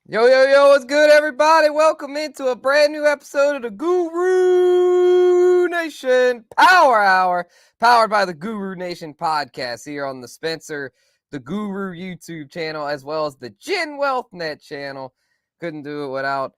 Yo, yo, yo, what's good, everybody? Welcome into a brand new episode of the Guru Nation Power Hour, powered by the Guru Nation podcast here on the Spencer, the Guru YouTube channel, as well as the Gin Wealth Net channel. Couldn't do it without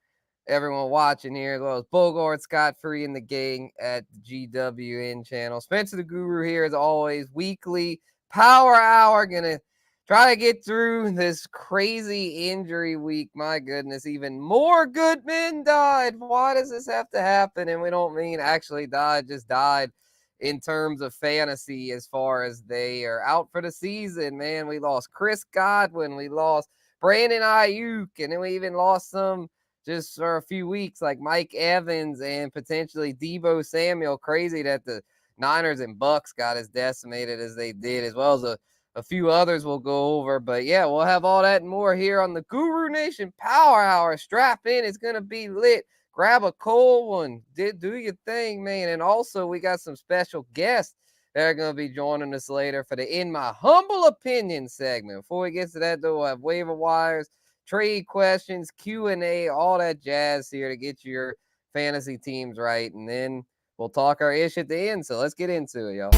everyone watching here, as well as Bogard Scott free in the gang at the GWN channel. Spencer the Guru here, as always, weekly Power Hour. Gonna try to get through this crazy injury week. My goodness, even more good men died. Why does this have to happen? And we don't mean actually died, just died in terms of fantasy as far as they are out for the season. Man, we lost Chris Godwin. We lost Brandon Ayuk. And then we even lost some just for a few weeks like Mike Evans and potentially Deebo Samuel. Crazy that the Niners and Bucks got as decimated as they did, as well as a few others we'll go over. But yeah, we'll have all that and more here on the Guru Nation Power Hour. Strap in. It's going to be lit. Grab a cold one. Do your thing, man. And also, we got some special guests that are going to be joining us later for the In My Humble Opinion segment. Before we get to that, though, we'll have waiver wires, trade questions, Q&A, all that jazz here to get your fantasy teams right. And then we'll talk our ish at the end. So let's get into it, y'all.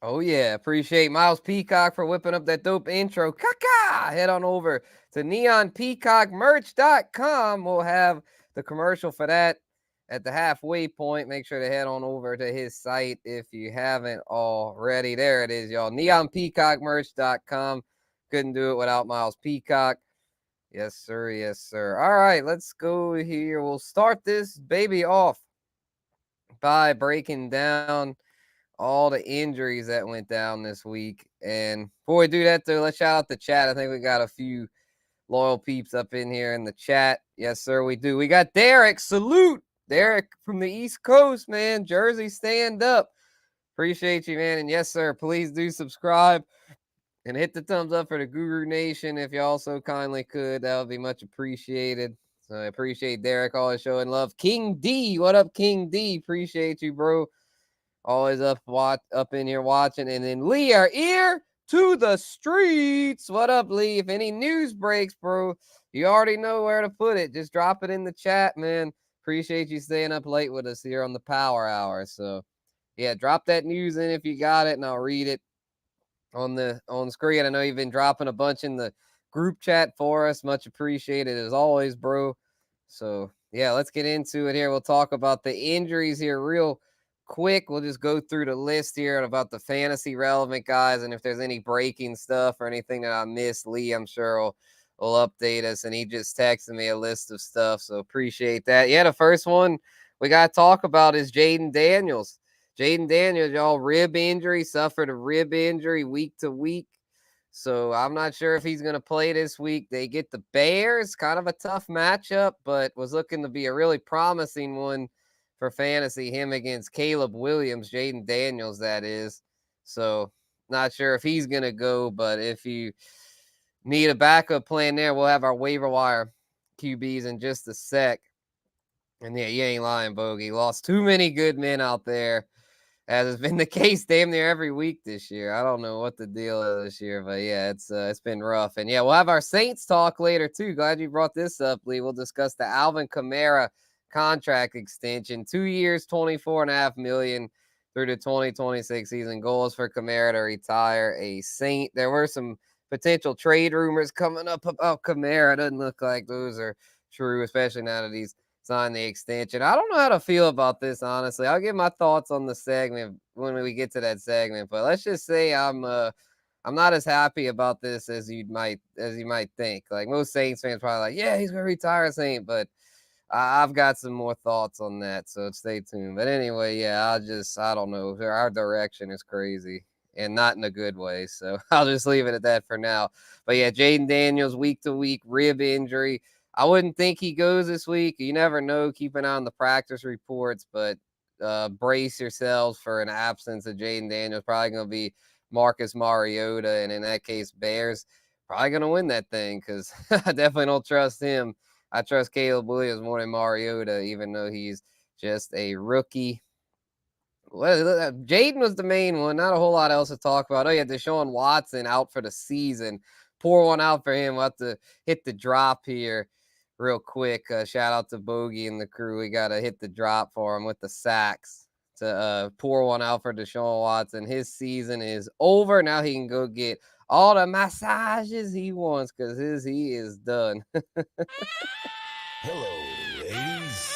Oh, yeah. Appreciate Miles Peacock for whipping up that dope intro. Kaka! Head on over to neonpeacockmerch.com. We'll have the commercial for that at the halfway point. Make sure to head on over to his site if you haven't already. There it is, y'all. neonpeacockmerch.com. Couldn't do it without Miles Peacock. Yes, sir. Yes, sir. All right, let's go here. We'll start this baby off by breaking down all the injuries that went down this week. And before we do that, though, let's shout out the chat. I think we got a few loyal peeps up in here in the chat. Yes, sir, we do. We got Derek. Salute. Derek from the East Coast, man. Jersey, stand up. Appreciate you, man. And yes, sir, please do subscribe and hit the thumbs up for the Guru Nation if you also kindly could. That would be much appreciated. So I appreciate Derek always showing love. King D, what up, King D? Appreciate you, bro. Always up in here watching. And then Lee, our ear to the streets. What up, Lee? If any news breaks, bro, you already know where to put it. Just drop it in the chat, man. Appreciate you staying up late with us here on the Power Hour. So, yeah, drop that news in if you got it, and I'll read it on screen. I know you've been dropping a bunch in the group chat for us. Much appreciated as always, bro. So, yeah, let's get into it here. We'll talk about the injuries here real quick. We'll just go through the list here about the fantasy relevant guys, and if there's any breaking stuff or anything that I missed, Lee, I'm sure will update us. And he just texted me a list of stuff, so appreciate that. Yeah, the first one we got to talk about is Jaden Daniels. Jaden Daniels, y'all, rib injury, suffered a rib injury week to week. So I'm not sure if he's going to play this week. They get the Bears, kind of a tough matchup, but was looking to be a really promising one for fantasy, him against Caleb Williams, Jaden Daniels, that is. So not sure if he's going to go, but if you need a backup plan there, we'll have our waiver wire QBs in just a sec. And yeah, you ain't lying, Bogey. Lost too many good men out there, as has been the case damn near every week this year. I don't know what the deal is this year, but yeah, it's been rough. And yeah, we'll have our Saints talk later too. Glad you brought this up, Lee. We'll discuss the Alvin Kamara contract extension, 2 years, $24.5 million through the 2026 season. Goal is for Kamara to retire a Saint. There were some potential trade rumors coming up about Kamara. It doesn't look like those are true, especially now that he's signed the extension. I don't know how to feel about this, honestly. I'll give my thoughts on the segment when we get to that segment, but let's just say I'm not as happy about this as you might think. Like most Saints fans probably like, yeah, he's gonna retire a Saint, but I've got some more thoughts on that, so stay tuned. But anyway, yeah, I don't know. Our direction is crazy and not in a good way, so I'll just leave it at that for now. But yeah, Jaden Daniels, week to week, rib injury. I wouldn't think he goes this week. You never know. Keep an eye on the practice reports, but brace yourselves for an absence of Jaden Daniels. Probably going to be Marcus Mariota, and in that case, Bears probably going to win that thing because I definitely don't trust him. I trust Caleb Williams more than Mariota, even though he's just a rookie. Well, Jaden was the main one. Not a whole lot else to talk about. Oh, yeah, Deshaun Watson out for the season. Pour one out for him. We'll have to hit the drop here real quick. Shout out to Bogey and the crew. We got to hit the drop for him with the sacks to pour one out for Deshaun Watson. His season is over. Now he can go get all the massages he wants because he is done. Hello, ladies.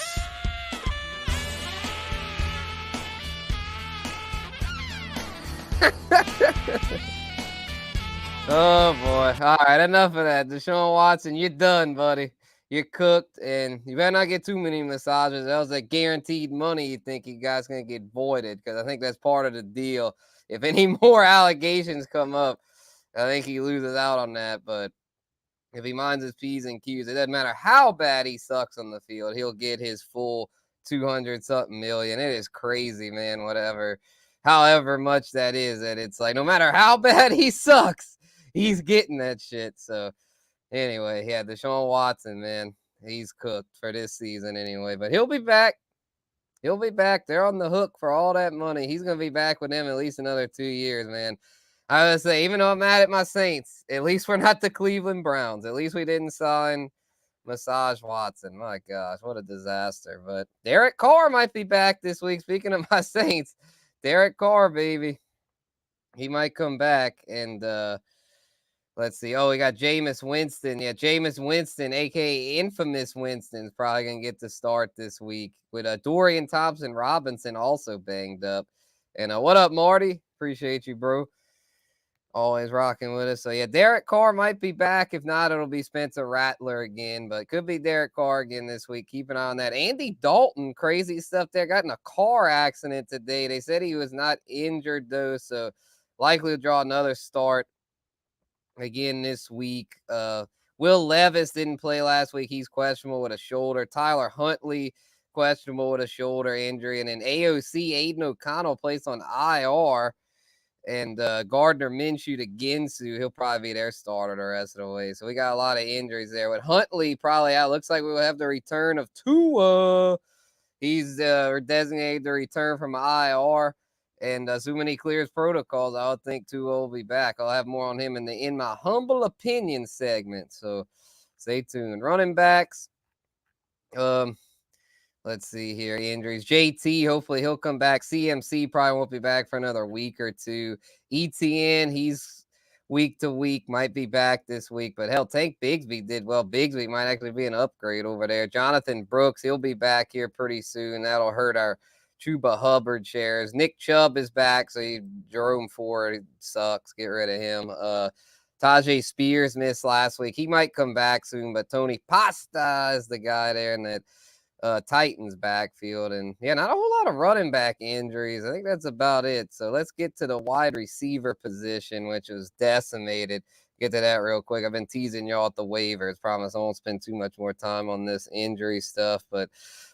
Oh boy. All right, enough of that. Deshaun Watson, you're done, buddy. You're cooked, and you better not get too many massages. That was that guaranteed money you think you guys gonna get voided, because I think that's part of the deal. If any more allegations come up, I think he loses out on that. But if he minds his P's and Q's, it doesn't matter how bad he sucks on the field, he'll get his full 200-something million. It is crazy, man. However much that is, that it's like no matter how bad he sucks, he's getting that shit. So anyway, yeah, Deshaun Watson, man, he's cooked for this season anyway. But he'll be back. He'll be back. They're on the hook for all that money. He's gonna be back with them at least another 2 years, man. I would say, even though I'm mad at my Saints, at least we're not the Cleveland Browns. At least we didn't sign Massage Watson. My gosh, what a disaster. But Derek Carr might be back this week. Speaking of my Saints, Derek Carr, baby. He might come back. And let's see. Oh, we got Jameis Winston. Yeah, Jameis Winston, a.k.a. Infamous Winston, is probably going to get to start this week with Dorian Thompson-Robinson also banged up. And what up, Marty? Appreciate you, bro. Always rocking with us. So, yeah, Derek Carr might be back. If not, it'll be Spencer Rattler again. But could be Derek Carr again this week. Keep an eye on that. Andy Dalton, crazy stuff there. Got in a car accident today. They said he was not injured, though. So, likely to draw another start again this week. Will Levis didn't play last week. He's questionable with a shoulder. Tyler Huntley, questionable with a shoulder injury. And then AOC, Aiden O'Connell, placed on IR. And Gardner Minshew to Ginsu, he'll probably be their starter the rest of the way. So we got a lot of injuries there. With Huntley probably out, looks like we will have the return of Tua. He's designated to return from IR. And assuming he clears protocols, I would think Tua will be back. I'll have more on him in my humble opinion segment. So stay tuned. Running backs. Let's see here. Injuries. JT, hopefully he'll come back. CMC probably won't be back for another week or two. ETN, he's week to week, might be back this week. But hell, Tank Bigsby did well. Bigsby might actually be an upgrade over there. Jonathan Brooks, he'll be back here pretty soon. That'll hurt our Chuba Hubbard shares. Nick Chubb is back, so Jerome Ford sucks. Get rid of him. Tajay Spears missed last week. He might come back soon, but Tony Pasta is the guy there in that Titans backfield. And yeah, not a whole lot of running back injuries. I think that's about it. So let's get to the wide receiver position, which was decimated. Get to that real quick. I've been teasing y'all at the waivers. Promise I won't spend too much more time on this injury stuff. But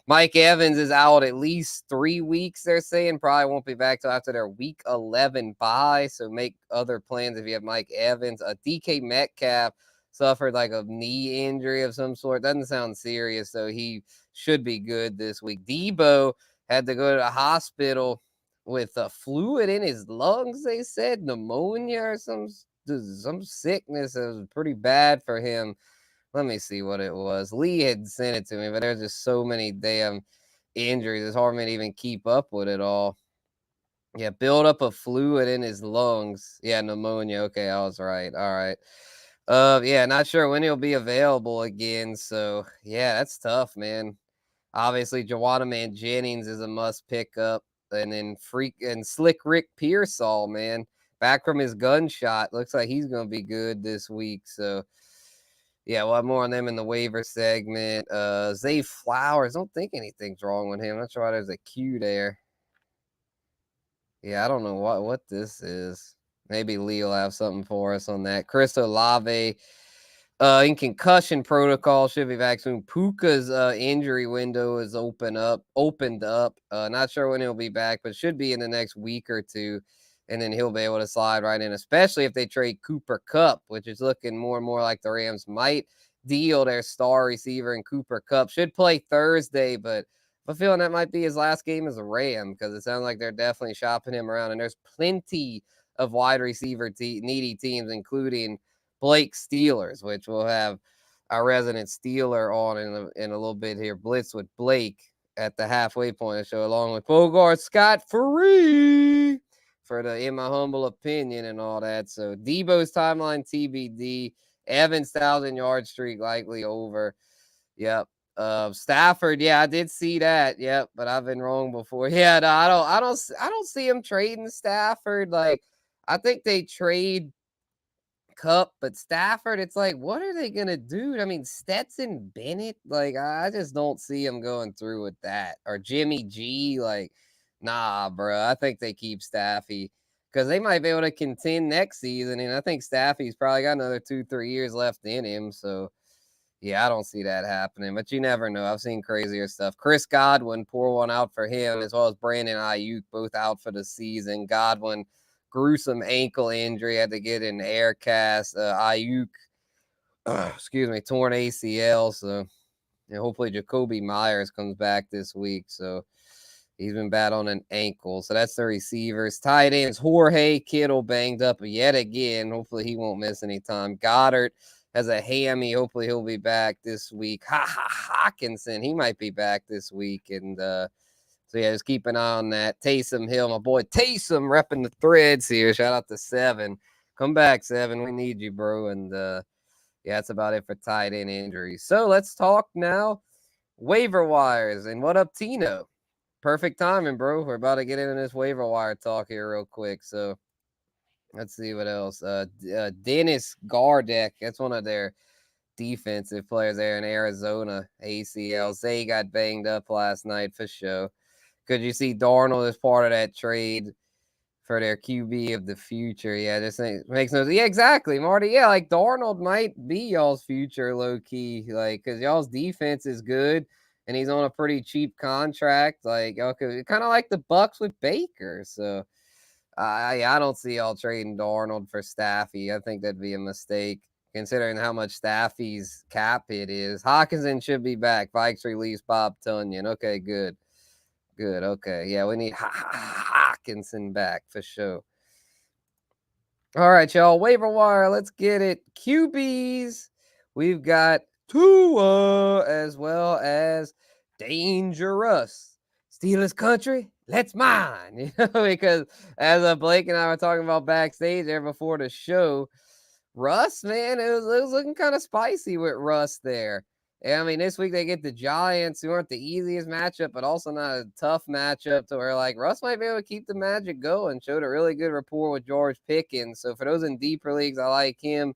Mike Evans is out at least 3 weeks, they're saying. Probably won't be back till after their week 11 bye. So make other plans if you have Mike Evans. DK Metcalf suffered like a knee injury of some sort. Doesn't sound serious, so he should be good this week. Debo had to go to the hospital with a fluid in his lungs, they said, pneumonia or some sickness that was pretty bad for him. Let me see what it was. Lee had sent it to me, but there's just so many damn injuries. It's hard for me to even keep up with it all. Yeah, build up a fluid in his lungs. Yeah, pneumonia. Okay, I was right. All right. Yeah, not sure when he'll be available again. So yeah, that's tough, man. Obviously, Jawada Man Jennings is a must pick up. And then Slick Rick Pearsall, man, back from his gunshot. Looks like he's gonna be good this week. So yeah, we'll have more on them in the waiver segment. Zay Flowers, don't think anything's wrong with him. I'm not sure why there's a Q there. Yeah, I don't know what this is. Maybe Lee will have something for us on that. Chris Olave, In concussion protocol, should be back soon. Puka's injury window is opened up. Not sure when he'll be back, but should be in the next week or two. And then he'll be able to slide right in, especially if they trade Cooper Kupp, which is looking more and more like the Rams might deal their star receiver in Cooper Kupp. Should play Thursday, but I'm feeling that might be his last game as a Ram because it sounds like they're definitely shopping him around. And there's plenty of wide receiver needy teams, including Blake Steelers, which we'll have our resident Steeler on in a little bit here. Blitzed with Blake at the halfway point of the show, along with Bogard Scott free for the in my humble opinion and all that. So Debo's timeline TBD. Evans 1,000-yard streak likely over. Yep. Stafford, yeah, I did see that. Yep, but I've been wrong before. Yeah, no, I don't see him trading Stafford. Like, I think they trade Cup, but Stafford, it's like, what are they gonna do? I mean, Stetson Bennett, like, I just don't see him going through with that. Or Jimmy G, like, nah, bro. I think they keep Staffy because they might be able to contend next season, and I think Staffy's probably got another 2-3 years left in him. So, yeah, I don't see that happening, but you never know. I've seen crazier stuff. Chris Godwin, pour one out for him, as well as Brandon Ayuk, both out for the season. Godwin, gruesome ankle injury, had to get an air cast. Ayuk, excuse me, torn ACL. So hopefully Jacoby Myers comes back this week. So he's been bad on an ankle. So that's the receivers. Tight ends, Jorge Kittle banged up yet again. Hopefully he won't miss any time. Goddard has a hammy. Hopefully he'll be back this week. Hawkinson, he might be back this week. And so, yeah, just keep an eye on that. Taysom Hill, my boy Taysom repping the threads here. Shout out to Seven. Come back, Seven. We need you, bro. And, yeah, that's about it for tight end injuries. So let's talk now waiver wires. And what up, Tino? Perfect timing, bro. We're about to get into this waiver wire talk here real quick. So let's see what else. Dennis Gardeck, that's one of their defensive players there in Arizona. ACL. Zay got banged up last night for sure. Could you see Darnold as part of that trade for their QB of the future? Yeah, this thing makes no. Yeah, exactly, Marty. Yeah, like Darnold might be y'all's future, low key, like because y'all's defense is good and he's on a pretty cheap contract. Like, okay, kind of like the Bucks with Baker. So I don't see y'all trading Darnold for Staffy. I think that'd be a mistake considering how much Staffy's cap hit is. Hawkinson should be back. Vikes release Bob Tunyon. Okay, good. Good. Okay. Yeah, we need Hawkinson back for sure. All right, y'all. Waiver wire. Let's get it. QBs. We've got Tua as well as Dangerous. Steelers country. Let's mine. You know, because as Blake and I were talking about backstage there before the show, Russ, man, it was looking kind of spicy with Russ there. Yeah, I mean, this week they get the Giants, who aren't the easiest matchup, but also not a tough matchup to where, like, Russ might be able to keep the magic going. Showed a really good rapport with George Pickens. So for those in deeper leagues, I like him.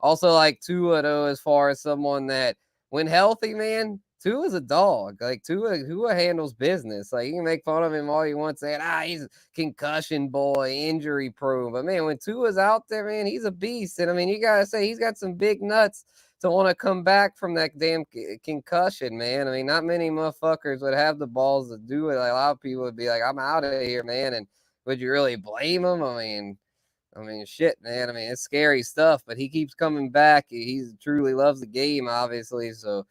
Also like Tua, though, as far as someone that, when healthy, man, Tua's a dog. Like, Tua handles business. Like, you can make fun of him all you want, saying, he's a concussion boy, injury prone. But, man, when Tua's out there, man, he's a beast. And, I mean, you got to say, he's got some big nuts to want to come back from that damn concussion, man. I mean, not many motherfuckers would have the balls to do it. Like, a lot of people would be like, I'm out of here, man. And would you really blame them? I mean, shit, man. I mean, it's scary stuff, but he keeps coming back. He truly loves the game, obviously. So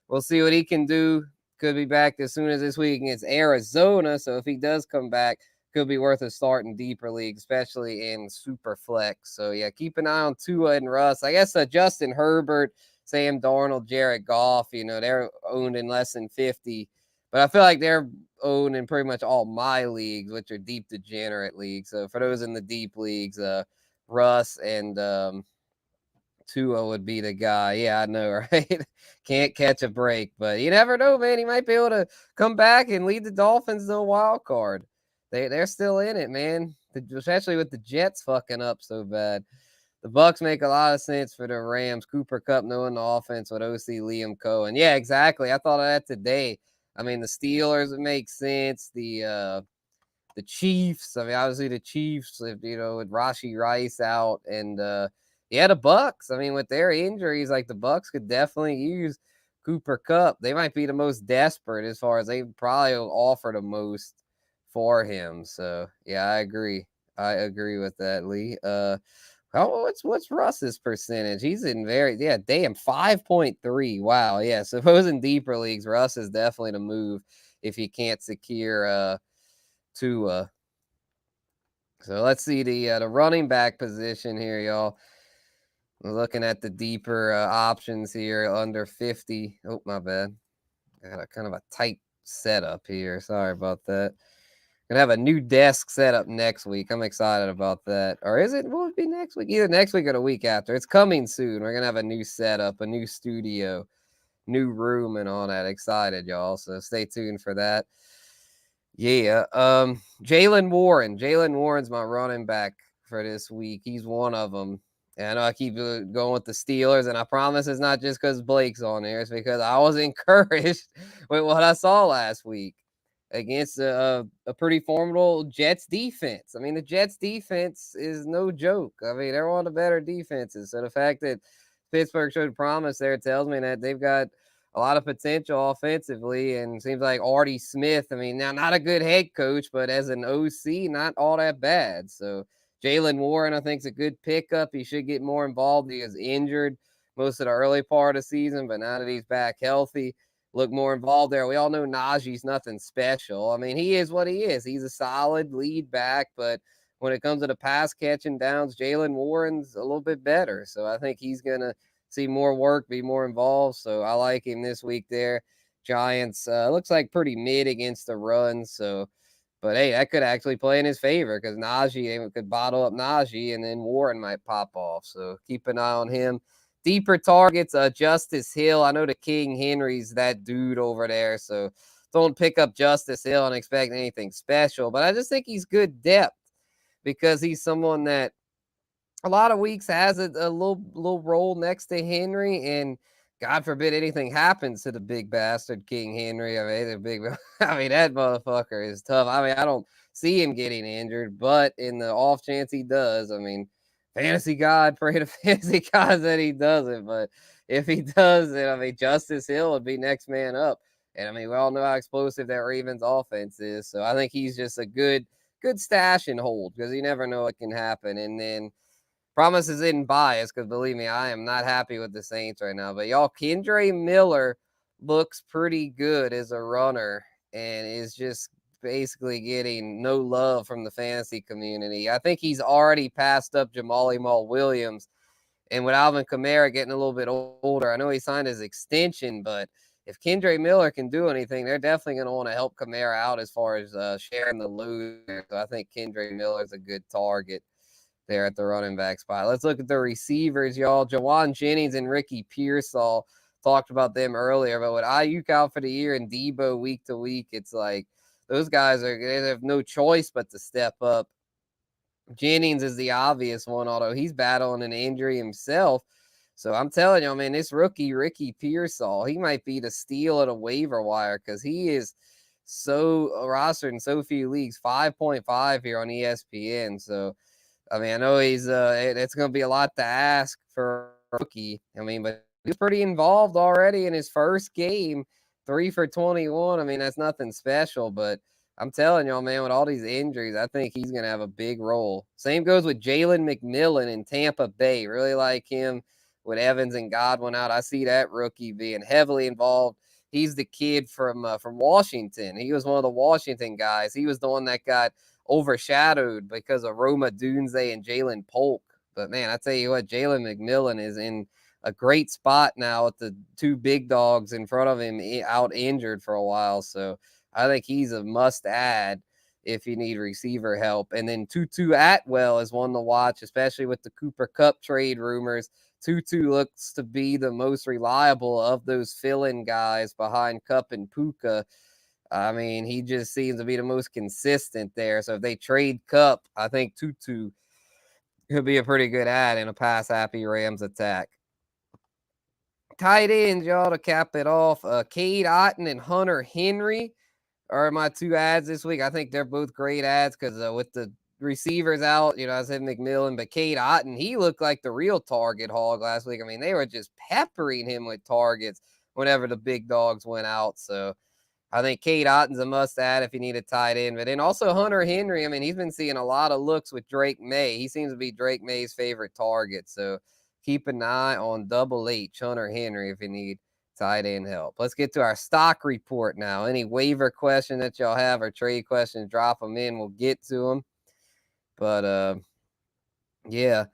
we'll see what he can do. Could be back as soon as this week against Arizona. So if he does come back, could be worth a start in deeper league, especially in super flex. So yeah, keep an eye on Tua and Russ. I guess Justin Herbert, Sam Darnold, Jared Goff, you know, they're owned in less than 50. But I feel like they're owned in pretty much all my leagues, which are deep degenerate leagues. So for those in the deep leagues, Russ and Tua would be the guy. Yeah, I know, right? Can't catch a break, but you never know, man. He might be able to come back and lead the Dolphins to a wild card. They're still in it, man. Especially with the Jets fucking up so bad. The Bucks make a lot of sense for the Rams. Cooper Kupp knowing the offense with OC Liam Cohen. Yeah, exactly. I thought of that today. I mean, the Steelers would make sense. The Chiefs. I mean, obviously the Chiefs, if with Rashee Rice out and Yeah, the Bucks. I mean, with their injuries, like the Bucks could definitely use Cooper Kupp. They might be the most desperate as far as they probably will offer the most for him. So yeah, I agree. I agree with that, Lee. What's Russ's percentage? He's in damn 5.3. Wow, yeah. Suppose in deeper leagues, Russ is definitely the move if you can't secure Tua. So let's see the running back position here, y'all. We're looking at the deeper options here under 50. Oh, my bad. Got a kind of a tight setup here. Sorry about that. Gonna have a new desk set up next week. I'm excited about that. Or is it? Will it be next week? Either next week or the week after. It's coming soon. We're gonna have a new setup, a new studio, new room, and all that. Excited, y'all. So stay tuned for that. Yeah. Jaylen Warren. Jaylen Warren's my running back for this week. He's one of them. And I know I keep going with the Steelers, and I promise it's not just because Blake's on there. It's because I was encouraged with what I saw last week against a pretty formidable Jets defense. I mean, the Jets defense is no joke. I mean, they're one of the better defenses. So the fact that Pittsburgh showed promise there tells me that they've got a lot of potential offensively, and seems like Artie Smith, I mean, now not a good head coach, but as an OC, not all that bad. So Jaylen Warren, I think, is a good pickup. He should get more involved. He was injured most of the early part of the season, but now that he's back healthy, look more involved there. We all know Najee's nothing special. I mean, he is what he is. He's a solid lead back, but when it comes to the pass catching downs, Jaylen Warren's a little bit better. So I think he's going to see more work, be more involved. So I like him this week there. Giants looks like pretty mid against the run. So, but hey, that could actually play in his favor because Najee could bottle up Najee, and then Warren might pop off. So keep an eye on him. Deeper targets, Justice Hill. I know the King Henry's that dude over there, so don't pick up Justice Hill and expect anything special. But I just think he's good depth because he's someone that a lot of weeks has a little role next to Henry, and God forbid anything happens to the big bastard King Henry. I mean, the big, I mean that motherfucker is tough. I mean, I don't see him getting injured, but in the off chance he does, I mean, fantasy God, pray to fantasy gods that he doesn't. But if he does, then I mean, Justice Hill would be next man up. And I mean, we all know how explosive that Ravens offense is. So I think he's just a good stash and hold because you never know what can happen. And then promises isn't biased because believe me, I am not happy with the Saints right now. But y'all, Kendre Miller looks pretty good as a runner and is just basically getting no love from the fantasy community. I think he's already passed up Jamal Williams. And with Alvin Kamara getting a little bit older, I know he signed his extension, but if Kendre Miller can do anything, they're definitely going to want to help Kamara out as far as sharing the load. So I think Kendre Miller is a good target there at the running back spot. Let's look at the receivers, y'all. Jawan Jennings and Ricky Pearsall, talked about them earlier, but with Ayuk out for the year and Debo week to week, it's like those guys they have no choice but to step up. Jennings is the obvious one, although he's battling an injury himself. So I'm telling you, man, this rookie, Ricky Pearsall, he might be the steal at a waiver wire because he is so rostered in so few leagues, 5.5 here on ESPN. So I mean, I know he's it's going to be a lot to ask for a rookie. I mean, but he's pretty involved already in his first game, 3 for 21. I mean, that's nothing special, but I'm telling y'all, man, with all these injuries, I think he's going to have a big role. Same goes with Jalen McMillan in Tampa Bay. Really like him with Evans and Godwin out. I see that rookie being heavily involved. He's the kid from Washington. He was one of the Washington guys. He was the one that got overshadowed because of Roma Dunze and Jalen Polk. But man, I tell you what, Jalen McMillan is in a great spot now with the two big dogs in front of him out injured for a while. So I think he's a must add if you need receiver help. And then Tutu Atwell is one to watch, especially with the Cooper Kupp trade rumors. Tutu looks to be the most reliable of those fill-in guys behind Kupp and Puka. I mean, he just seems to be the most consistent there. So if they trade Kupp, I think Tutu could be a pretty good add in a pass-happy Rams attack. Tight ends, y'all, to cap it off. Cade Otton and Hunter Henry are my two ads this week. I think they're both great ads because with the receivers out. I said McMillan, but Cade Otton, he looked like the real target hog last week. I mean, they were just peppering him with targets whenever the big dogs went out. So I think Cade Otton's a must-add if you need a tight end. But then also Hunter Henry, I mean, he's been seeing a lot of looks with Drake May. He seems to be Drake May's favorite target. So keep an eye on Double H, Hunter Henry, if you need tight end help. Let's get to our stock report now. Any waiver question that y'all have or trade questions, drop them in. We'll get to them. But, yeah.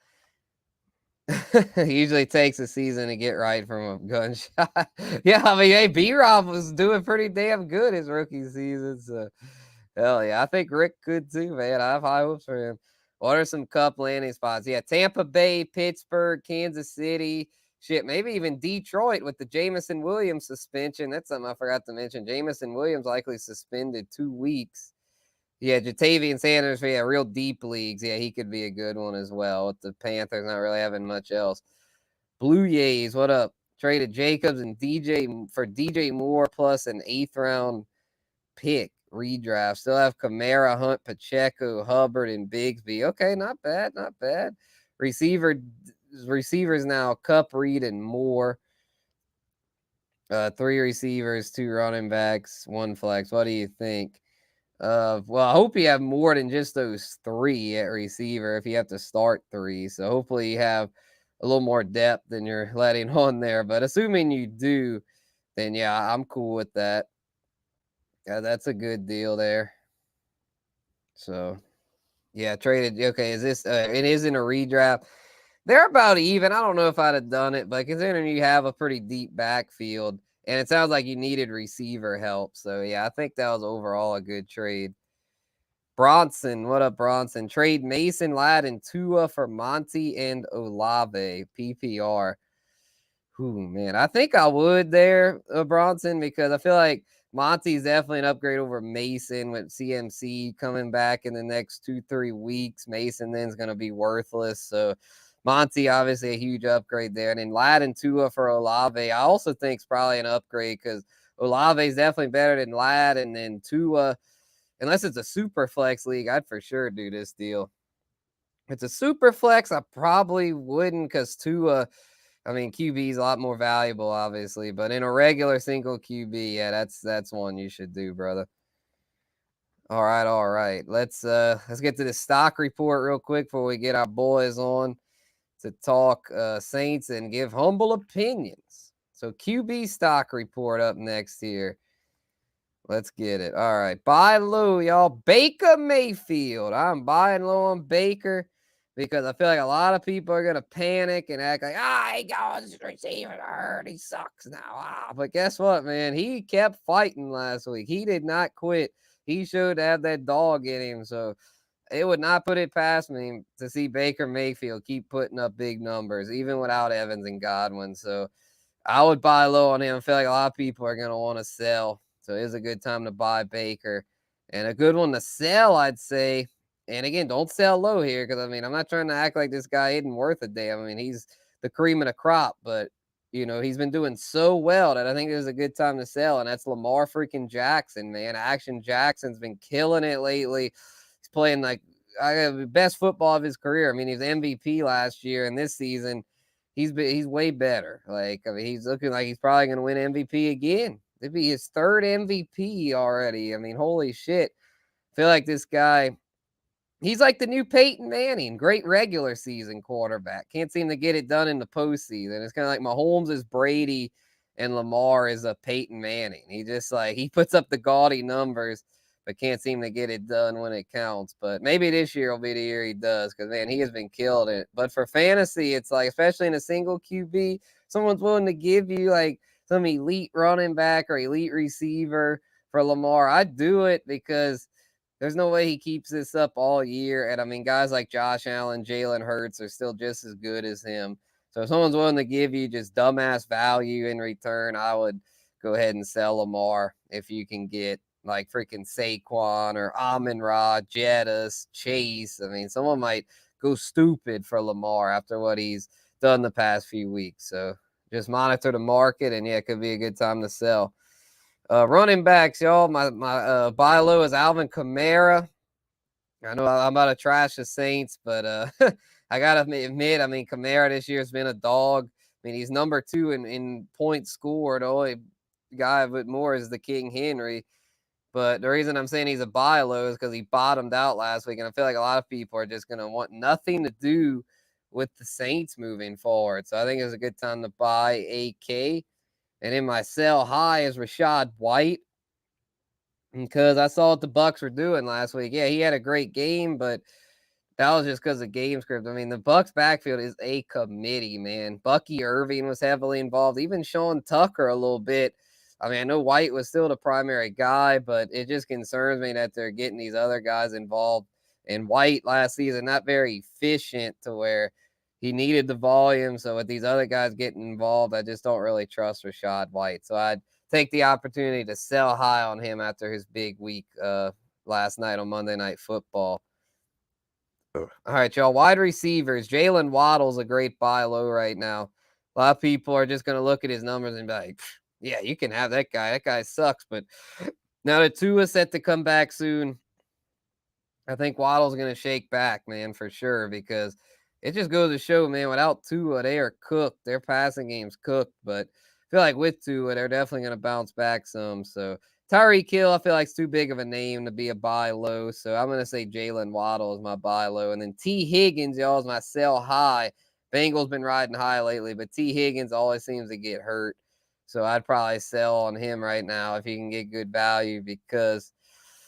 It usually takes a season to get right from a gunshot. Yeah, I mean, hey, B-Rob was doing pretty damn good his rookie season. So, hell yeah. I think Rick could too, man. I have high hopes for him. What are some cup landing spots? Yeah, Tampa Bay, Pittsburgh, Kansas City. Shit, maybe even Detroit with the Jamison Williams suspension. That's something I forgot to mention. Jamison Williams likely suspended 2 weeks. Yeah, Jatavian Sanders for real deep leagues. Yeah, he could be a good one as well with the Panthers not really having much else. Blue Jays, what up? Traded Jacobs and DJ Moore plus an 8th round pick redraft. Still have Kamara, Hunt, Pacheco, Hubbard, and Bigsby. Okay, not bad, not bad. Receivers now, Cup, Reed, and Moore. 3 receivers, 2 running backs, 1 flex. What do you think? Well, I hope you have more than just those 3 at receiver if you have to start 3. So hopefully you have a little more depth than you're letting on there. But assuming you do, then yeah, I'm cool with that. Yeah, that's a good deal there. So yeah, traded. Okay, is this it isn't a redraft. They're about even. I don't know if I'd have done it, but considering you have a pretty deep backfield, and it sounds like you needed receiver help. So yeah, I think that was overall a good trade. Bronson, what up, Bronson? Trade Mason, Ladd, and Tua for Monty and Olave, PPR. Ooh, man, I think I would there, Bronson, because I feel like Monty's definitely an upgrade over Mason with CMC coming back in the next 2-3 weeks. Mason then's going to be worthless. So Monty, obviously a huge upgrade there. And then Ladd and Tua for Olave, I also think is probably an upgrade because Olave is definitely better than Ladd. And then Tua, unless it's a super flex league, I'd for sure do this deal. If it's a super flex, I probably wouldn't because Tua, I mean, QB is a lot more valuable, obviously. But in a regular single QB, yeah, that's one you should do, brother. All right. Let's get to the stock report real quick before we get our boys on to talk Saints and give humble opinions. So QB stock report up next here. Let's get it. All right. Buy low, y'all. Baker Mayfield. I'm buying low on Baker because I feel like a lot of people are going to panic and act like, he goes receiver hurt. He sucks now. But guess what, man? He kept fighting last week. He did not quit. He showed to have that dog in him. So it would not put it past me to see Baker Mayfield keep putting up big numbers, even without Evans and Godwin. So I would buy low on him. I feel like a lot of people are going to want to sell. So it is a good time to buy Baker. And a good one to sell, I'd say. And again, don't sell low here because, I mean, I'm not trying to act like this guy isn't worth a damn. I mean, he's the cream of the crop. But, he's been doing so well that I think there's a good time to sell. And that's Lamar freaking Jackson, man. Action Jackson's been killing it lately. He's playing like the best football of his career. I mean, he was MVP last year. And this season, he's way better. Like, I mean, he's looking like he's probably going to win MVP again. It'd be his 3rd MVP already. I mean, holy shit. I feel like this guy, he's like the new Peyton Manning, great regular season quarterback. Can't seem to get it done in the postseason. It's kind of like Mahomes is Brady and Lamar is a Peyton Manning. He just he puts up the gaudy numbers, but can't seem to get it done when it counts. But maybe this year will be the year he does because, man, he has been killing it. But for fantasy, it's like, especially in a single QB, someone's willing to give you some elite running back or elite receiver for Lamar, I'd do it because there's no way he keeps this up all year. And I mean, guys like Josh Allen, Jalen Hurts are still just as good as him. So if someone's willing to give you just dumbass value in return, I would go ahead and sell Lamar if you can get like freaking Saquon or Amon-Ra, Jettis, Chase. I mean, someone might go stupid for Lamar after what he's done the past few weeks. So just monitor the market, and yeah, it could be a good time to sell. Running backs, y'all. My buy low is Alvin Kamara. I know I'm about to trash the Saints, but I gotta admit, I mean, Kamara this year has been a dog. I mean, he's number 2 in points scored. The only guy with more is the King Henry. But the reason I'm saying he's a buy low is because he bottomed out last week, and I feel like a lot of people are just gonna want nothing to do with the Saints moving forward. So I think it's a good time to buy AK. And in my sell high is Rachaad White, because I saw what the Bucks were doing last week. Yeah, he had a great game, but that was just because of game script. I mean, the Bucks backfield is a committee, man. Bucky Irving was heavily involved, even Sean Tucker a little bit. I mean, I know White was still the primary guy, but it just concerns me that they're getting these other guys involved. And White last season, not very efficient to where he needed the volume. So with these other guys getting involved, I just don't really trust Rachaad White. So I'd take the opportunity to sell high on him after his big week last night on Monday Night Football. All right, y'all. Wide receivers. Jalen Waddle's a great buy low right now. A lot of people are just going to look at his numbers and be like, yeah, you can have that guy. That guy sucks. But now that Tua's set to come back soon, I think Waddle's going to shake back, man, for sure, because it just goes to show, man, without Tua, they are cooked. Their passing game's cooked. But I feel like with Tua, they're definitely going to bounce back some. So Tyreek Hill, I feel like it's too big of a name to be a buy low. So I'm going to say Jalen Waddle is my buy low. And then T. Higgins, y'all, is my sell high. Bengals been riding high lately, but T. Higgins always seems to get hurt. So I'd probably sell on him right now if he can get good value, because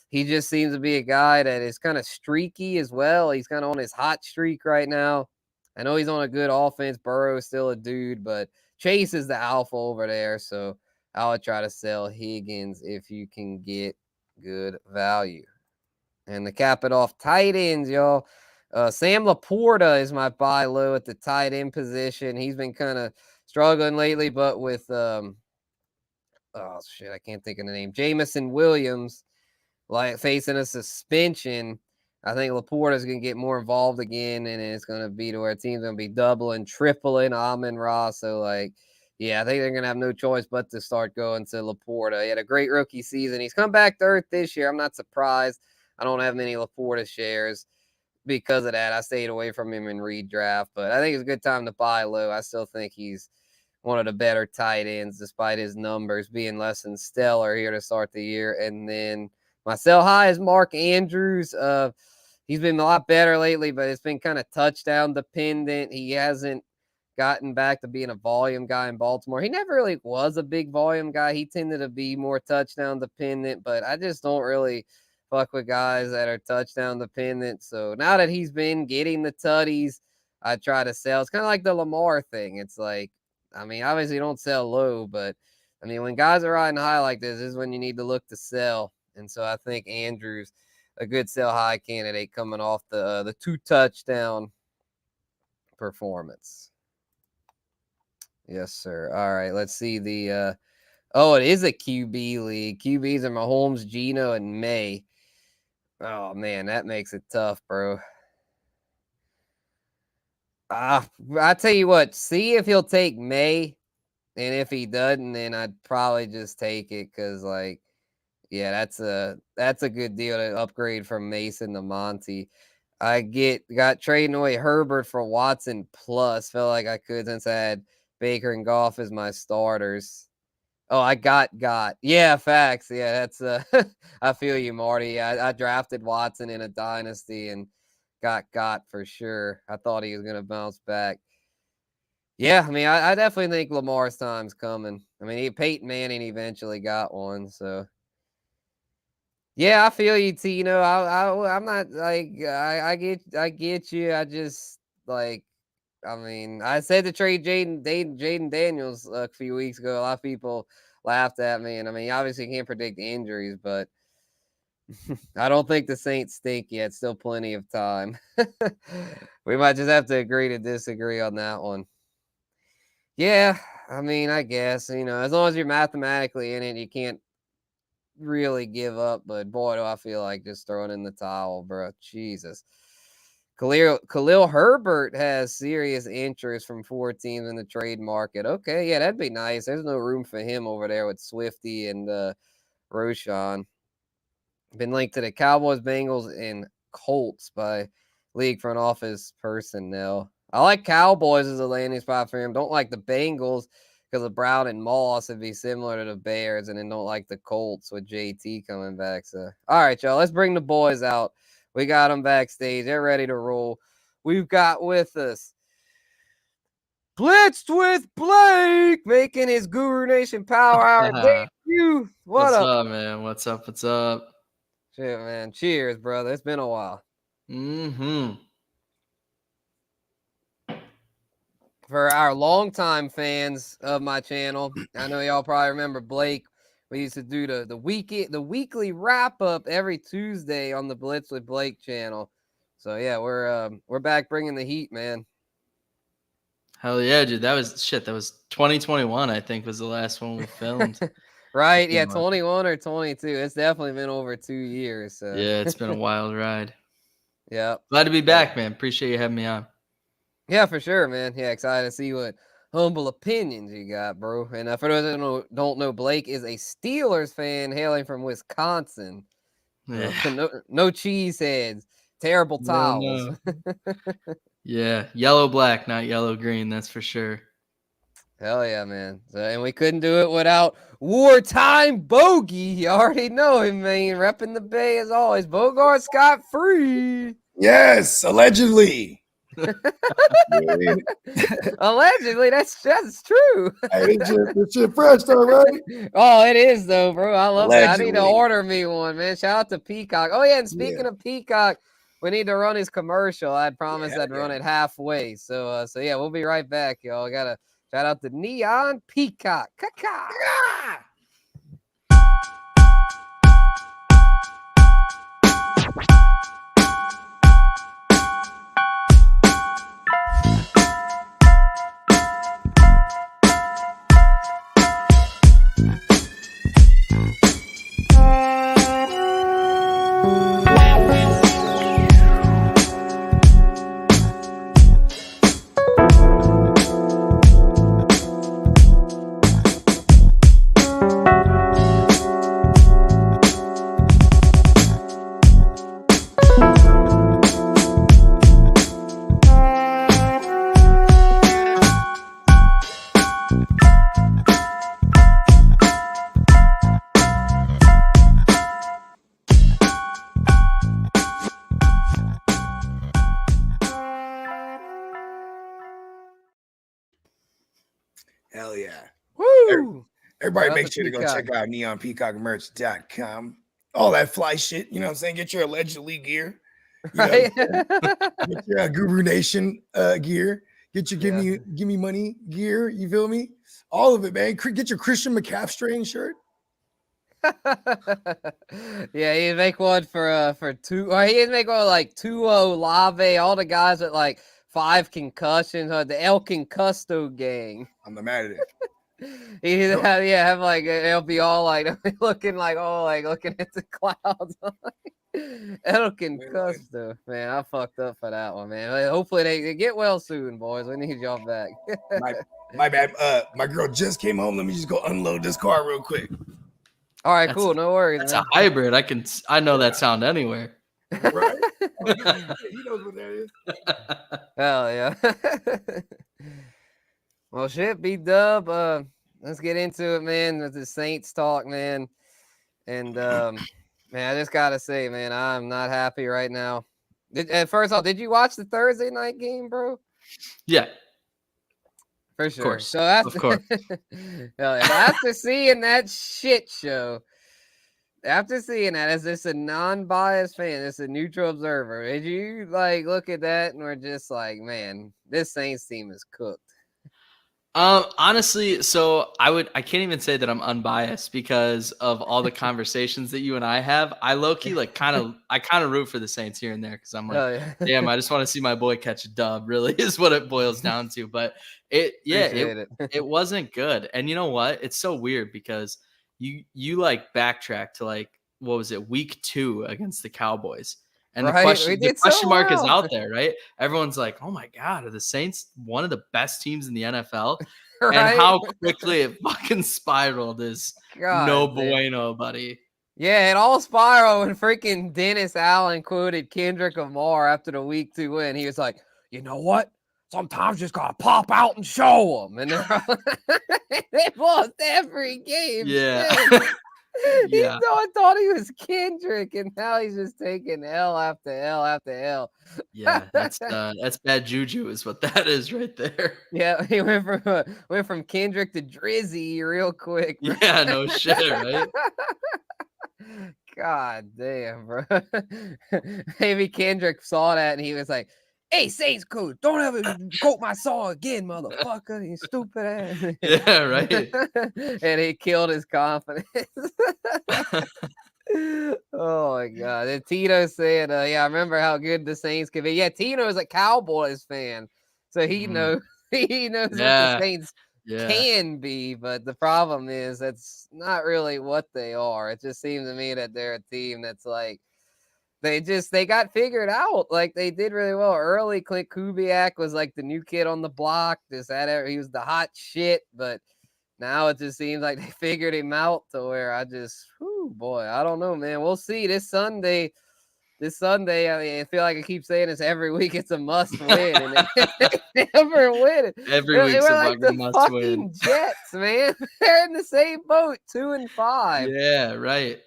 he just seems to be a guy that is kind of streaky as well. He's kind of on his hot streak right now. I know he's on a good offense. Burrow is still a dude, but Chase is the alpha over there. So I would try to sell Higgins if you can get good value. And to cap it off, tight ends, y'all. Sam Laporta is my buy low at the tight end position. He's been kind of struggling lately, but with I can't think of the name. Jameson Williams, like facing a suspension, I think Laporta is going to get more involved again, and it's going to be to where teams going to be doubling, tripling Amon-Ra. So, yeah, I think they're going to have no choice but to start going to Laporta. He had a great rookie season. He's come back to earth this year. I'm not surprised. I don't have many Laporta shares because of that. I stayed away from him in redraft, but I think it's a good time to buy low. I still think he's one of the better tight ends, despite his numbers being less than stellar here to start the year. And then my sell high is Mark Andrews. He's been a lot better lately, but it's been kind of touchdown dependent. He hasn't gotten back to being a volume guy in Baltimore. He never really was a big volume guy. He tended to be more touchdown dependent, but I just don't really fuck with guys that are touchdown dependent. So now that he's been getting the tutties, I try to sell. It's kind of like the Lamar thing. It's like, I mean, obviously you don't sell low, but I mean, when guys are riding high like this is when you need to look to sell. And so I think Andrews, a good sell high candidate coming off the 2 touchdown performance. Yes, sir. All right, let's see the it is a QB league. QBs are Mahomes, Geno, and May. Oh man, that makes it tough, bro. I tell you what, see if he'll take May, and if he doesn't, then I'd probably just take it, because yeah, that's a good deal to upgrade from Mason to Monty. I got trading away Herbert for Watson plus. Felt like I could, since I had Baker and Goff as my starters. Oh, I got. Yeah, facts. Yeah, that's I feel you, Marty. I drafted Watson in a dynasty and got for sure. I thought he was gonna bounce back. Yeah, I mean, I definitely think Lamar's time's coming. I mean, Peyton Manning eventually got one, so yeah, I feel you, Tino. I'm not like I get you. I just I mean, I said to trade Jaden Daniels a few weeks ago. A lot of people laughed at me, and I mean, obviously can't predict injuries, but I don't think the Saints stink yet. Still plenty of time. We might just have to agree to disagree on that one. Yeah, I mean, I guess, as long as you're mathematically in it, you can't really give up. But boy, do I feel like just throwing in the towel, bro. Jesus. Khalil Herbert has serious interest from 4 teams in the trade market. Okay, yeah, that'd be nice. There's no room for him over there with Swifty and Roshan. Been linked to the Cowboys, Bengals, and Colts by league front office personnel. I like Cowboys as a landing spot for him. Don't like the Bengals because of Brown and Moss would be similar to the Bears, and then don't like the Colts with JT coming back. So, all right, y'all, let's bring the boys out. We got them backstage. They're ready to roll. We've got with us Blitzed with Blake making his Guru Nation Power Hour debut. What's up, man? What's up? Shit, man. Cheers, brother. It's been a while. For our longtime fans of my channel, I know y'all probably remember Blake. We used to do the weekly wrap up every Tuesday on the Blitzed with Blake channel. So yeah, we're back bringing the heat, man. Hell yeah, dude. That was 2021, I think, was the last one we filmed. Right? Yeah, 21 or 22. It's definitely been over 2 years. So. Yeah, it's been a wild ride. Yeah. Glad to be back, man. Appreciate you having me on. Yeah, for sure, man. Yeah, excited to see what humble opinions you got, bro. And for those that don't know, Blake is a Steelers fan hailing from Wisconsin. Yeah. No cheeseheads. Terrible towels. No. Yeah, yellow black, not yellow green. That's for sure. Hell yeah, man. So, and we couldn't do it without wartime bogey. You already know him, man. Repping the Bay as always. Bogard Scott free. Yes, allegedly. Allegedly, that's true. Hey, this shit fresh though, right? Oh, it is though, bro. I love it. I need to Allegedly. order me one, man. Shout out to Peacock. Oh yeah, and speaking of Peacock, we need to run his commercial. I promised I'd run it halfway. So yeah, we'll be right back, y'all. I gotta shout out to Neon Peacock. Caca. Hell yeah. Woo! Everybody make sure to go check out neonpeacockmerch.com. All that fly shit, you know what I'm saying? Get your allegedly gear. Get your Guru Nation gear. Get your give me money gear. You feel me? All of it, man. Get your Christian McCaffrey shirt. Yeah, he'd make one for two, or he'd make one like 2-0 Lave, all the guys with like 5 concussions, or the El Concusto gang. I'm the mad at it. He'd have like it'll be all like looking like looking at the clouds. El Concusto, man, I fucked up for that one, man. Hopefully they get well soon, boys. We need y'all back. my bad. My girl just came home. Let me just go unload this car real quick. All right, cool. No worries. It's a hybrid. I know that sound anywhere. Right? He knows what that is. Hell yeah. Well, shit, B-Dub. Let's get into it, man. With the Saints talk, man. And man, I just gotta say, man, I'm not happy right now. First off, did you watch the Thursday night game, bro? Yeah. For sure. Of course. So after seeing that shit show, after seeing that, as just a non-biased fan, as a neutral observer, did you like look at that and we're just like, man, this Saints team is cooked? Honestly, so I can't even say that I'm unbiased because of all the conversations that you and I have. I low-key kind of root for the Saints here and there because I'm like, damn, I just want to see my boy catch a dub, really is what it boils down to. But it wasn't good. And you know what? It's so weird because you like backtrack to like, what was it, week 2 against the Cowboys. And the question mark is out there, right? Everyone's like, oh my God, are the Saints one of the best teams in the NFL? Right? And how quickly it fucking spiraled is bueno, buddy. Yeah, it all spiraled when freaking Dennis Allen quoted Kendrick Lamar after the week 2 win. He was like, you know what? Sometimes you just gotta pop out and show them. And they lost every game. Yeah. Yeah. I thought he was Kendrick, and now he's just taking L after L after L. Yeah, that's bad juju is what that is right there. Yeah, he went from Kendrick to Drizzy real quick. Bro. Yeah, no shit, right? God damn, bro. Maybe Kendrick saw that and he was like, hey, Saints coach, don't ever quote my song again, motherfucker. You stupid ass. Yeah, right. And he killed his confidence. Oh my God. And Tito said, yeah, I remember how good the Saints could be. Yeah, Tito's a Cowboys fan. So he knows what the Saints can be, but the problem is that's not really what they are. It just seems to me that they're a team that's like they got figured out. Like they did really well early. Clint Kubiak was like the new kid on the block. He was the hot shit, but now it just seems like they figured him out to where I don't know, man. We'll see this Sunday. I mean, I feel like I keep saying this every week. It's a must win, and they never win it. Every week's a like the must fucking win. Jets, man. They're in the same boat, 2-5. Yeah, right.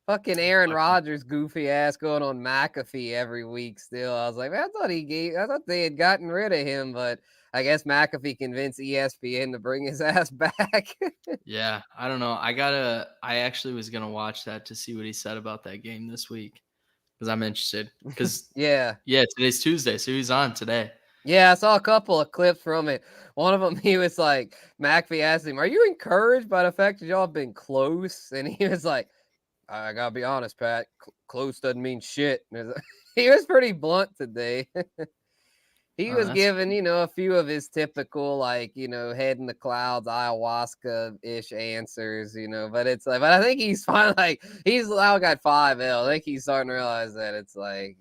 Fucking Aaron Rodgers, goofy ass, going on McAfee every week. Still, I was like, man, I thought they had gotten rid of him, but I guess McAfee convinced ESPN to bring his ass back. Yeah, I don't know. I actually was gonna watch that to see what he said about that game this week. Because I'm interested. Because yeah, today's Tuesday, so he's on today. Yeah, I saw a couple of clips from it. One of them, he was like, McAfee asked him, "Are you encouraged by the fact that y'all have been close?" And he was like, "I gotta be honest, Pat. Close doesn't mean shit." He was pretty blunt today. He was giving, a few of his typical, like, head in the clouds, ayahuasca-ish answers, but it's like, but I think he's finally, like, he's now got 5L. I think he's starting to realize that it's like,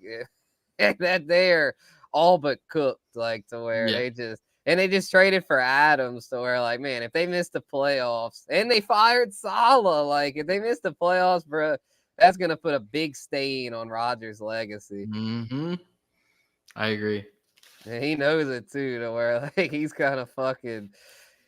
that they're all but cooked, like, to where they just traded for Adams to where, like, man, if they miss the playoffs, and they fired Saleh, like, if they miss the playoffs, bro, that's going to put a big stain on Rodgers' legacy. Mm-hmm. I agree. And he knows it too, to where like he's kind of fucking.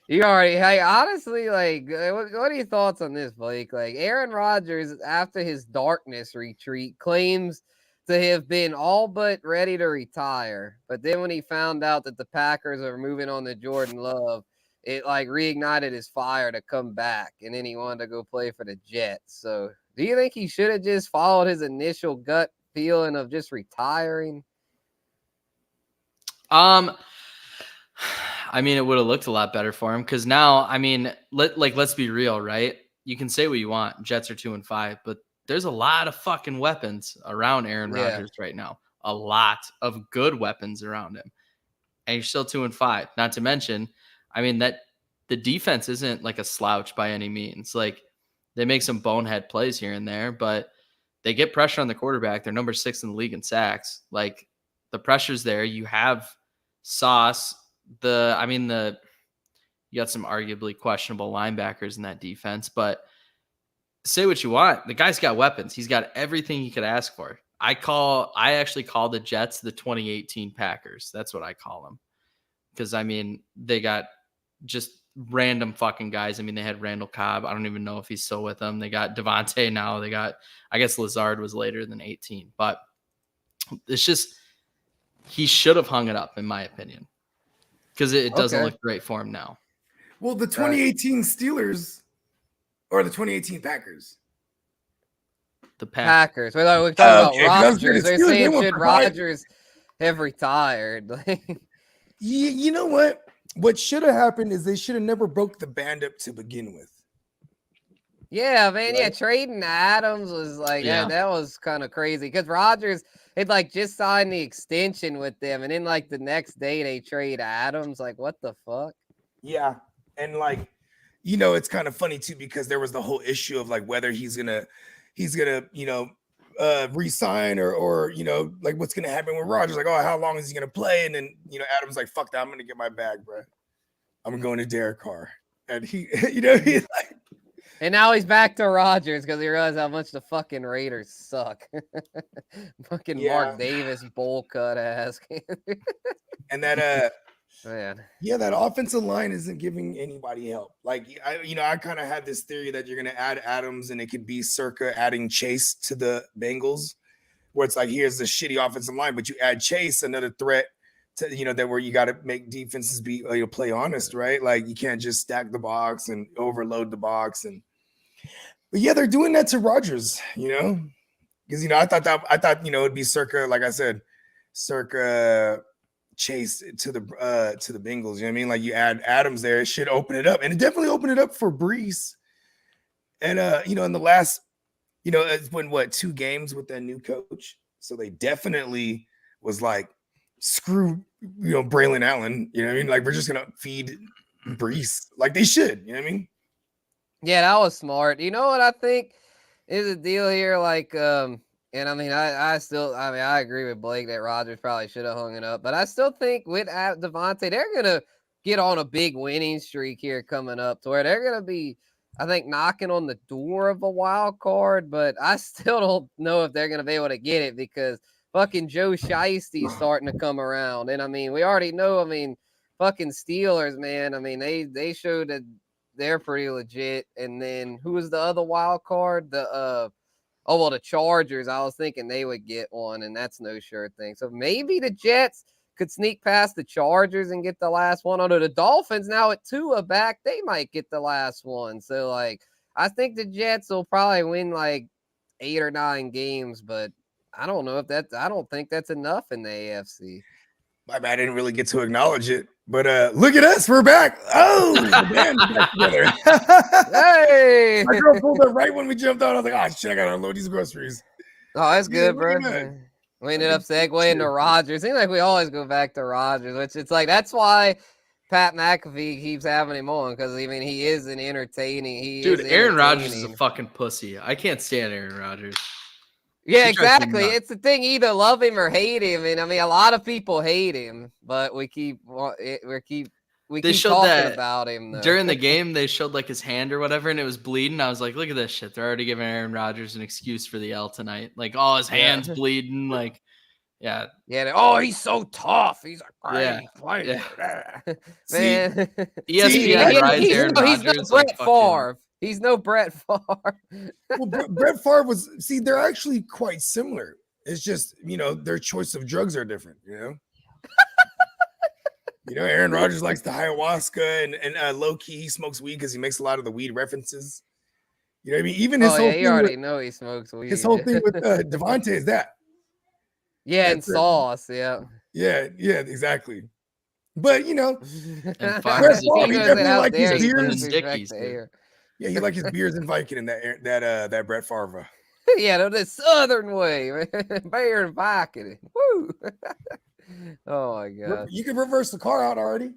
Hey, honestly, like, what are your thoughts on this, Blake? Like, Aaron Rodgers, after his darkness retreat, claims to have been all but ready to retire, but then when he found out that the Packers are moving on to Jordan Love, it like reignited his fire to come back, and then he wanted to go play for the Jets. So, do you think he should have just followed his initial gut feeling of just retiring? I mean, it would have looked a lot better for him because now, I mean, let's be real, right? You can say what you want. Jets are 2-5, but there's a lot of fucking weapons around Aaron Rodgers right now. A lot of good weapons around him, and you're still 2-5. Not to mention, I mean, that the defense isn't like a slouch by any means. Like they make some bonehead plays here and there, but they get pressure on the quarterback. They're number 6 in the league in sacks. Like the pressure's there. You have Sauce. You got some arguably questionable linebackers in that defense, but say what you want. The guy's got weapons. He's got everything he could ask for. I actually call the Jets the 2018 Packers. That's what I call them. Because, I mean, they got just random fucking guys. I mean, they had Randall Cobb. I don't even know if he's still with them. They got Devontae now. They got, I guess Lazard was later than 18. But it's just, he should have hung it up, in my opinion. Because it doesn't look great for him now. Well, the 2018 Steelers or the 2018 Packers? The Packers. We're talking about Rodgers. They're saying should Rodgers have retired? You know what? What should have happened is they should have never broke the band up to begin with. Yeah, man. Right? Yeah, trading Adams was like that was kind of crazy because Rodgers had like just signed the extension with them, and then like the next day they trade Adams. Like, what the fuck? Yeah, and like, it's kind of funny too because there was the whole issue of like whether he's gonna resign or like what's gonna happen with Rodgers. Like, oh, how long is he gonna play? And then Adams like, fuck that, I'm gonna get my bag, bro. I'm going to Derek Carr, and he he's like. And now he's back to Rodgers because he realized how much the fucking Raiders suck. Fucking Mark Davis bowl cut ass. And that man. Yeah, that offensive line isn't giving anybody help. Like I kind of had this theory that you're gonna add Adams and it could be circa adding Chase to the Bengals, where it's like here's the shitty offensive line, but you add Chase, another threat to that where you got to make defenses be play honest, right? Like you can't just stack the box and overload the box but yeah, they're doing that to Rodgers, because I thought it'd be circa, like I said, circa Chase to the Bengals. You know what I mean? Like you add Adams there, it should open it up, and it definitely opened it up for Brees. And in the last, it's been 2 games with that new coach, so they definitely was like, screw Braylon Allen. You know what I mean? Like we're just gonna feed Brees like they should. You know what I mean? Yeah, that was smart. You know what I think is the deal here? Like, and I mean, I agree with Blake that Rodgers probably should have hung it up, but I still think with Devontae, they're gonna get on a big winning streak here coming up to where they're gonna be, I think, knocking on the door of a wild card. But I still don't know if they're gonna be able to get it because fucking Joe Shiesty's starting to come around, and I mean, we already know. I mean, fucking Steelers, man. I mean, they showed that they're pretty legit. And then who was the other wild card? The Chargers. I was thinking they would get one, and that's no sure thing. So maybe the Jets could sneak past the Chargers and get the last one. Although the Dolphins now at Tua back, they might get the last one. So like, I think the Jets will probably win like 8 or 9 games, but I don't know if I don't think that's enough in the AFC. My bad, I didn't really get to acknowledge it. But look at us, we're back. Oh, man, back together. Hey, my girl pulled up right when we jumped on. I was like, oh shit, I gotta unload these groceries. Oh, that's good, bro. We ended up segueing to Rodgers. Seems like we always go back to Rodgers, which it's like that's why Pat McAfee keeps having him on, because I mean he is an entertaining. Aaron Rodgers is a fucking pussy. I can't stand Aaron Rodgers. Yeah, exactly. It's the thing, either love him or hate him. And I mean, a lot of people hate him, but we keep talking about him. Though. During the game, they showed like his hand or whatever, and it was bleeding. I was like, look at this shit. They're already giving Aaron Rodgers an excuse for the L tonight. Like, oh, his hand's bleeding. Like, yeah. Yeah. Oh, he's so tough. He's a great player. Man. ESPN rides Aaron Rodgers. He's no Brett Favre. He's no Brett Favre. Well, Brett Favre they're actually quite similar. It's just, their choice of drugs are different, Aaron Rodgers likes the ayahuasca and low key he smokes weed because he makes a lot of the weed references. You know what I mean? Even his whole thing. You already know he smokes weed. His whole thing with Devontae is that. Yeah, and sauce, yeah. Yeah, exactly. But and Brett Favre, he definitely like his beers. Yeah, he like his beers and Viking and that Brett Favre. Yeah, the Southern way, man. Beer and Viking. Woo! Oh my god. You can reverse the car out already.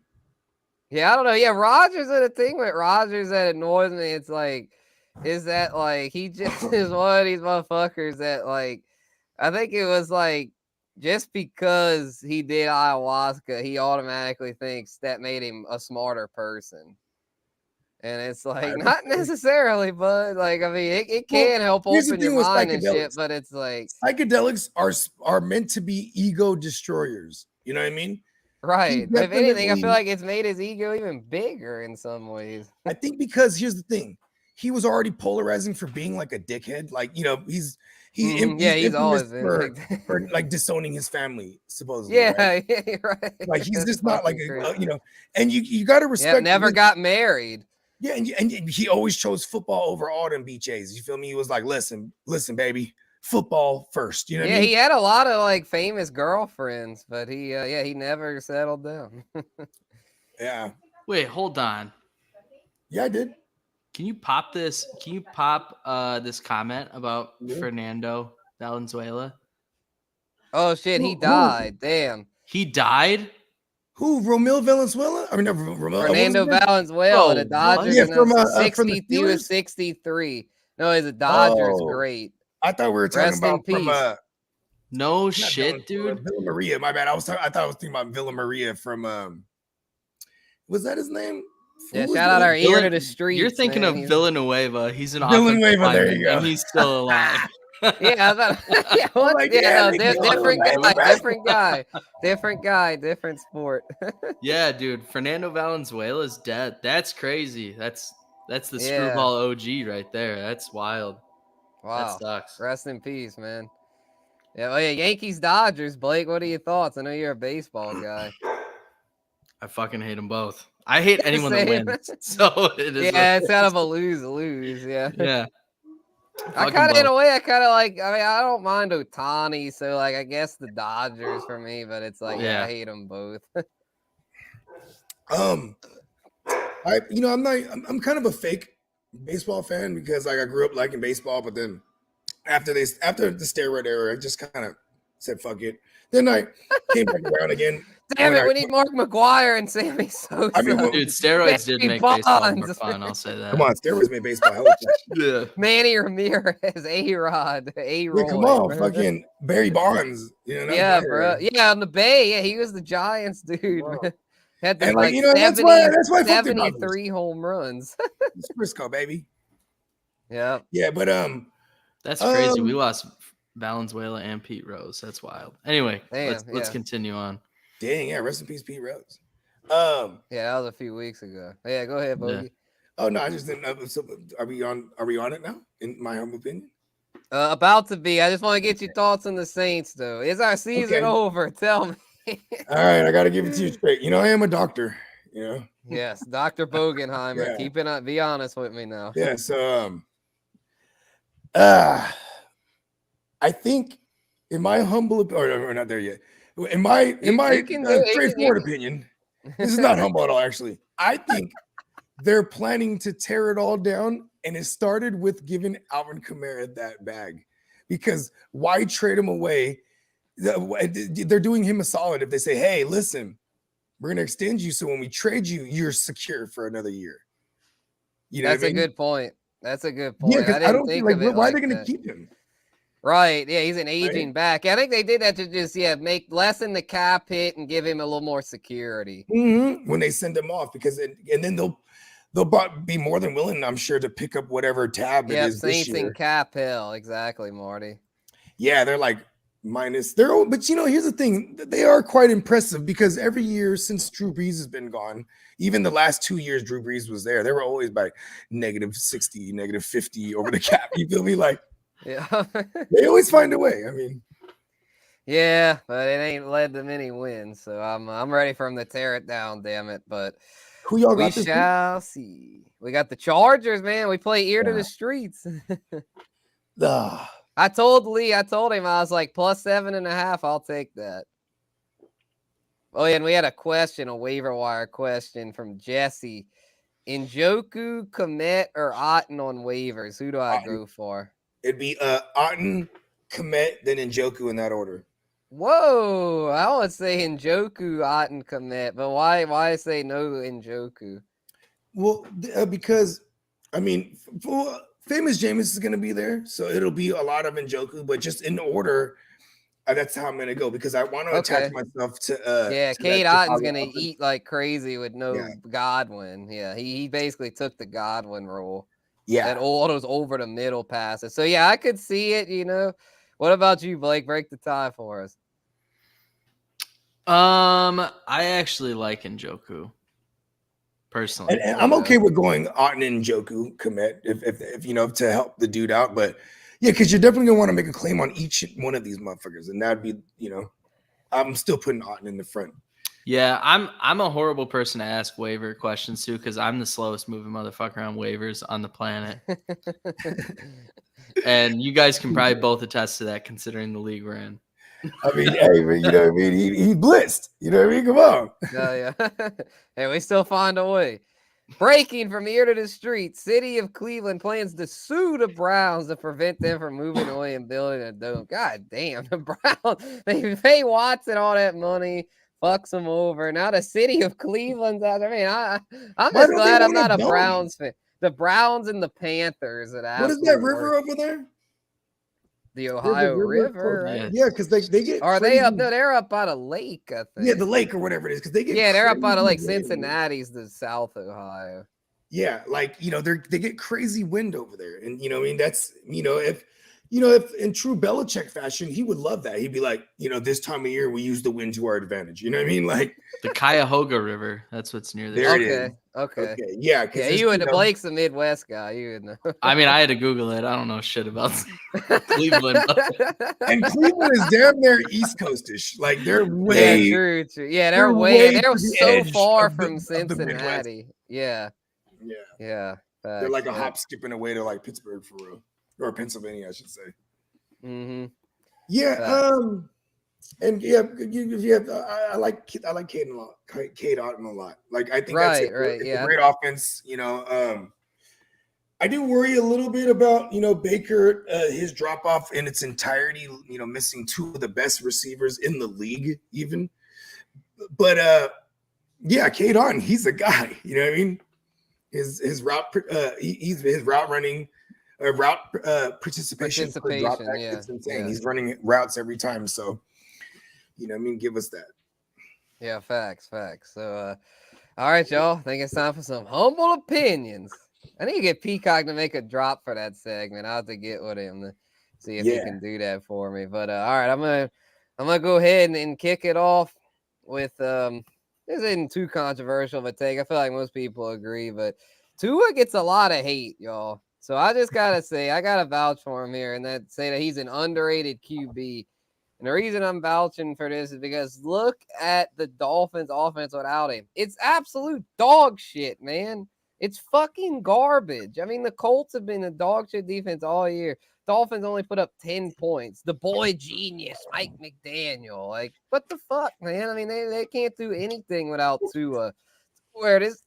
Yeah, I don't know. Yeah, Rodgers, the thing with Rodgers that annoys me, it's like, is that like he just is one of these motherfuckers that like, I think it was like just because he did ayahuasca, he automatically thinks that made him a smarter person. And it's like, not necessarily, but like, I mean, it can help open your mind and shit, but it's like psychedelics are meant to be ego destroyers. You know what I mean? Right. If anything, I feel like it's made his ego even bigger in some ways. I think because here's the thing. He was already polarizing for being like a dickhead. Like, he's always for like disowning his family, supposedly. Yeah, right? Yeah, right. Like he's just not like and you got to respect. Yeah, never got married. Yeah, and he always chose football over all them BJs. You feel me? He was like, listen, baby, football first. You know what I mean? He had a lot of like famous girlfriends, but he never settled down. Yeah. Wait, hold on. Yeah, I did. Can you pop this? Can you pop this comment about Fernando Valenzuela? Oh shit, he died. Damn. He died? Who? Romil Valenzuela? I mean, no, Romil. Fernando Valenzuela, the Dodgers. Yeah, from he was 63. No, he's a Dodgers great. I thought we were talking about from no shit, dude. Villa Maria. My bad. I thought I was thinking about Villa Maria from was that his name? Yeah, shout out our ear to the streets. You're thinking of Villanueva. He's an Villanueva. There you go. And he's still alive. Yeah, what? Like, different guy, different sport. Yeah, dude, Fernando Valenzuela's dead. That's crazy. That's the screwball OG right there. That's wild. Wow, that sucks. Rest in peace, man. Yeah, Yankees Dodgers. Blake, what are your thoughts? I know you're a baseball guy. I fucking hate them both. I hate anyone that wins. So it is. Yeah, it's kind of a lose-lose. Yeah. Yeah. I kind of, in a way, I don't mind Ohtani, so like, I guess the Dodgers for me, but it's like, I hate them both. I'm kind of a fake baseball fan because like I grew up liking baseball, but then after the steroid era, I just kind of said fuck it. Then I came back around again. Damn it, we need Mark McGwire and Sammy Sosa. I mean, dude, steroids did make baseball more fun, I'll say that. Come on, steroids made baseball hella fun. Yeah. Manny Ramirez, A-Rod, A-Roy. Yeah, come on, fucking Barry Bonds. Yeah, bro. Yeah, on the Bay. Yeah, he was the Giants, dude. Wow. Had and like, 70, that's why 73 home runs. It's Frisco, baby. Yeah. Yeah, but that's crazy. We lost Valenzuela and Pete Rose. That's wild. Anyway, let's continue on. Dang, yeah, rest in peace, Pete Rose. Yeah, that was a few weeks ago. Yeah, go ahead, Bogey. Yeah. Oh no, I just didn't know. So are we on it now? In my humble opinion, about to be. I just want to get your thoughts on the Saints, though. Is our season over? Tell me. All right, I got to give it to you straight. I am a doctor. Yes, Dr. Bogenheimer. Yeah. Be honest with me now. Yeah. So, I think, in my humble, or we're not there yet. In my straightforward opinion, this is not humble at all. Actually, I think they're planning to tear it all down, and it started with giving Alvin Kamara that bag, because why trade him away? They're doing him a solid if they say, "Hey, listen, we're going to extend you, so when we trade you, you're secure for another year." That's a good point. That's a good point. Yeah, I don't think why are they going to keep him? Right. Yeah, he's an aging back. I think they did that to just lessen the cap hit and give him a little more security. Mm-hmm. When they send him off, and then they'll be more than willing, I'm sure, to pick up whatever tab it is this year. Saints and cap hill, exactly, Marty. Yeah, they're like minus their own, but here's the thing: they are quite impressive because every year since Drew Brees has been gone, even the last 2 years Drew Brees was there, they were always by -60, -50 over the cap. You feel me? Like. Yeah, they always find a way. I mean, yeah, but it ain't led to many wins, so I'm ready for them to tear it down. Damn it! But who y'all got? We shall see. We got the Chargers, man. We play ear to the streets. I told him, I was like +7.5. I'll take that. Oh yeah, and we had a waiver wire question from Jesse. Njoku, Komet, or Otten on waivers? Who do I go for? It'd be Otten, Komet, then Njoku in that order. Whoa, I would say Njoku, Otten, Komet, but why say no Njoku? Well, because Famous Jameis is going to be there, so it'll be a lot of Njoku, but just in order. That's how I'm going to go because I want to attach myself to. Cade Otten's going to eat like crazy with no Godwin. Yeah, he basically took the Godwin role. Yeah, and all those over the middle passes. So I could see it. What about you, Blake? Break the tie for us. I actually like Njoku personally, and I'm okay with going Otten and Njoku Komet if to help the dude out. But yeah, because you're definitely gonna want to make a claim on each one of these motherfuckers, and that'd be I'm still putting Otten in the front. Yeah, I'm a horrible person to ask waiver questions to because I'm the slowest moving motherfucker on waivers on the planet. And you guys can probably both attest to that considering the league we're in. I mean, hey, he blitzed. Come on. Yeah. Hey, we still find a way. Breaking from ear to the street, City of Cleveland plans to sue the Browns to prevent them from moving away and building a dome. God damn, the Browns, they pay Watson all that money. Fucks them over. Now the City of Cleveland's out. I mean, I'm just glad I'm not a Browns fan. The Browns and the Panthers. What is that river over there? The Ohio River, right? Yeah, because they get. Are they up? No, they're up by the lake, I think. Yeah, the lake or whatever it is, because they get. Yeah, they're up by the lake. Cincinnati's the South Ohio. Yeah, like they get crazy wind over there, and I mean that's if in true Belichick fashion, he would love that. He'd be like, this time of year we use the wind to our advantage. You know what I mean? Like the Cuyahoga River. That's what's near there. Okay. Yeah, yeah. You would Blake's a Midwest guy. You would know. I mean, I had to Google it. I don't know shit about Cleveland. And Cleveland is damn near East Coastish. Like they're way true. Yeah, they're so far from Cincinnati. Yeah. They're like a hop skipping away to like Pittsburgh for real, or Pennsylvania, I should say. Mm-hmm. Yeah. And I like Cade a lot. Cade Otton a lot. Like I think that's a great offense. I do worry a little bit about Baker, his drop off in its entirety. Missing two of the best receivers in the league, even. But Cade Otton, he's a guy. You know what I mean? His route his route running route participation per drop back, it's insane. He's running routes every time, so give us that. Yeah, facts. So all right, y'all, I think it's time for some humble opinions. I need to get Peacock to make a drop for that segment. I'll have to get with him to see if he can do that for me. But all right, I'm gonna go ahead and kick it off with this isn't too controversial of a take. I feel like most people agree, but Tua gets a lot of hate, y'all. So I just gotta say, I gotta vouch for him here and say that he's an underrated QB. And the reason I'm vouching for this is because look at the Dolphins' offense without him. It's absolute dog shit, man. It's fucking garbage. I mean, the Colts have been a dog shit defense all year. Dolphins only put up 10 points. The boy genius, Mike McDaniel. Like, what the fuck, man? I mean, they can't do anything without Tua. Where this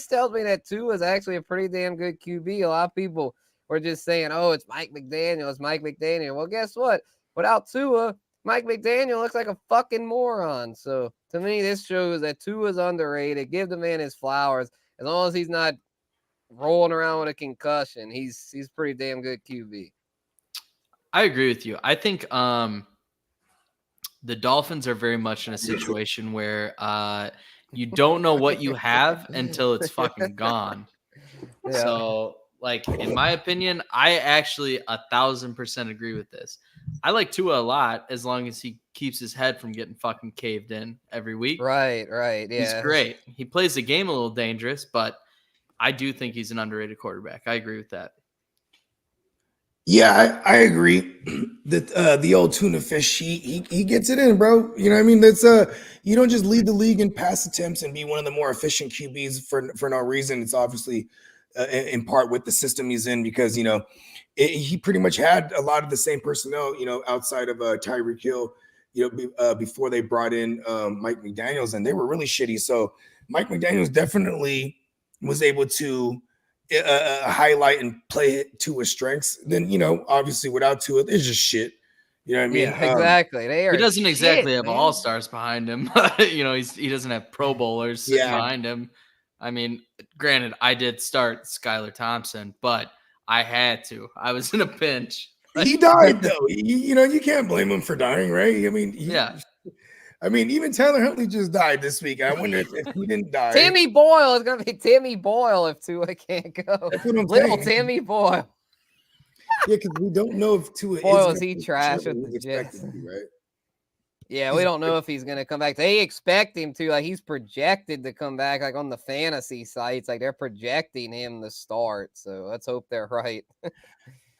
tells me that Tua is actually a pretty damn good QB. A lot of people were just saying, oh, it's Mike McDaniel. It's Mike McDaniel. Well, guess what? Without Tua, Mike McDaniel looks like a fucking moron. So, to me, this shows that Tua's underrated. Give the man his flowers. As long as he's not rolling around with a concussion, he's pretty damn good QB. I agree with you. I think the Dolphins are very much in a situation where you don't know what you have until it's fucking gone. Yeah. So, like, in my opinion, I actually 1,000% agree with this. I like Tua a lot as long as he keeps his head from getting fucking caved in every week. Right. Yeah. He's great. He plays the game a little dangerous, but I do think he's an underrated quarterback. I agree with that. Yeah, I agree that the old tuna fish, he gets it in, bro. You know what I mean? That's you don't just lead the league in pass attempts and be one of the more efficient QBs for no reason. It's obviously in part with the system he's in because he pretty much had a lot of the same personnel, outside of Tyreek Hill, before they brought in Mike McDaniels, and they were really shitty. So Mike McDaniels definitely was able to highlight and play it to his strengths. Then obviously without Tua, it's just shit. You know what I mean? Yeah, exactly. He doesn't exactly have all stars behind him. He doesn't have Pro Bowlers sitting behind him. I mean, granted, I did start Skylar Thompson, but I had to. I was in a pinch. He died though. You can't blame him for dying, right? I mean, even Tyler Huntley just died this week. I wonder if he didn't die. Timmy Boyle is going to be Timmy Boyle if Tua can't go. Little saying. Timmy Boyle. Yeah, because we don't know if Tua is he trash with the Jets, right? Yeah, we don't know if he's going to come back. They expect him to. Like, he's projected to come back, like, on the fantasy sites. Like, they're projecting him to start. So let's hope they're right.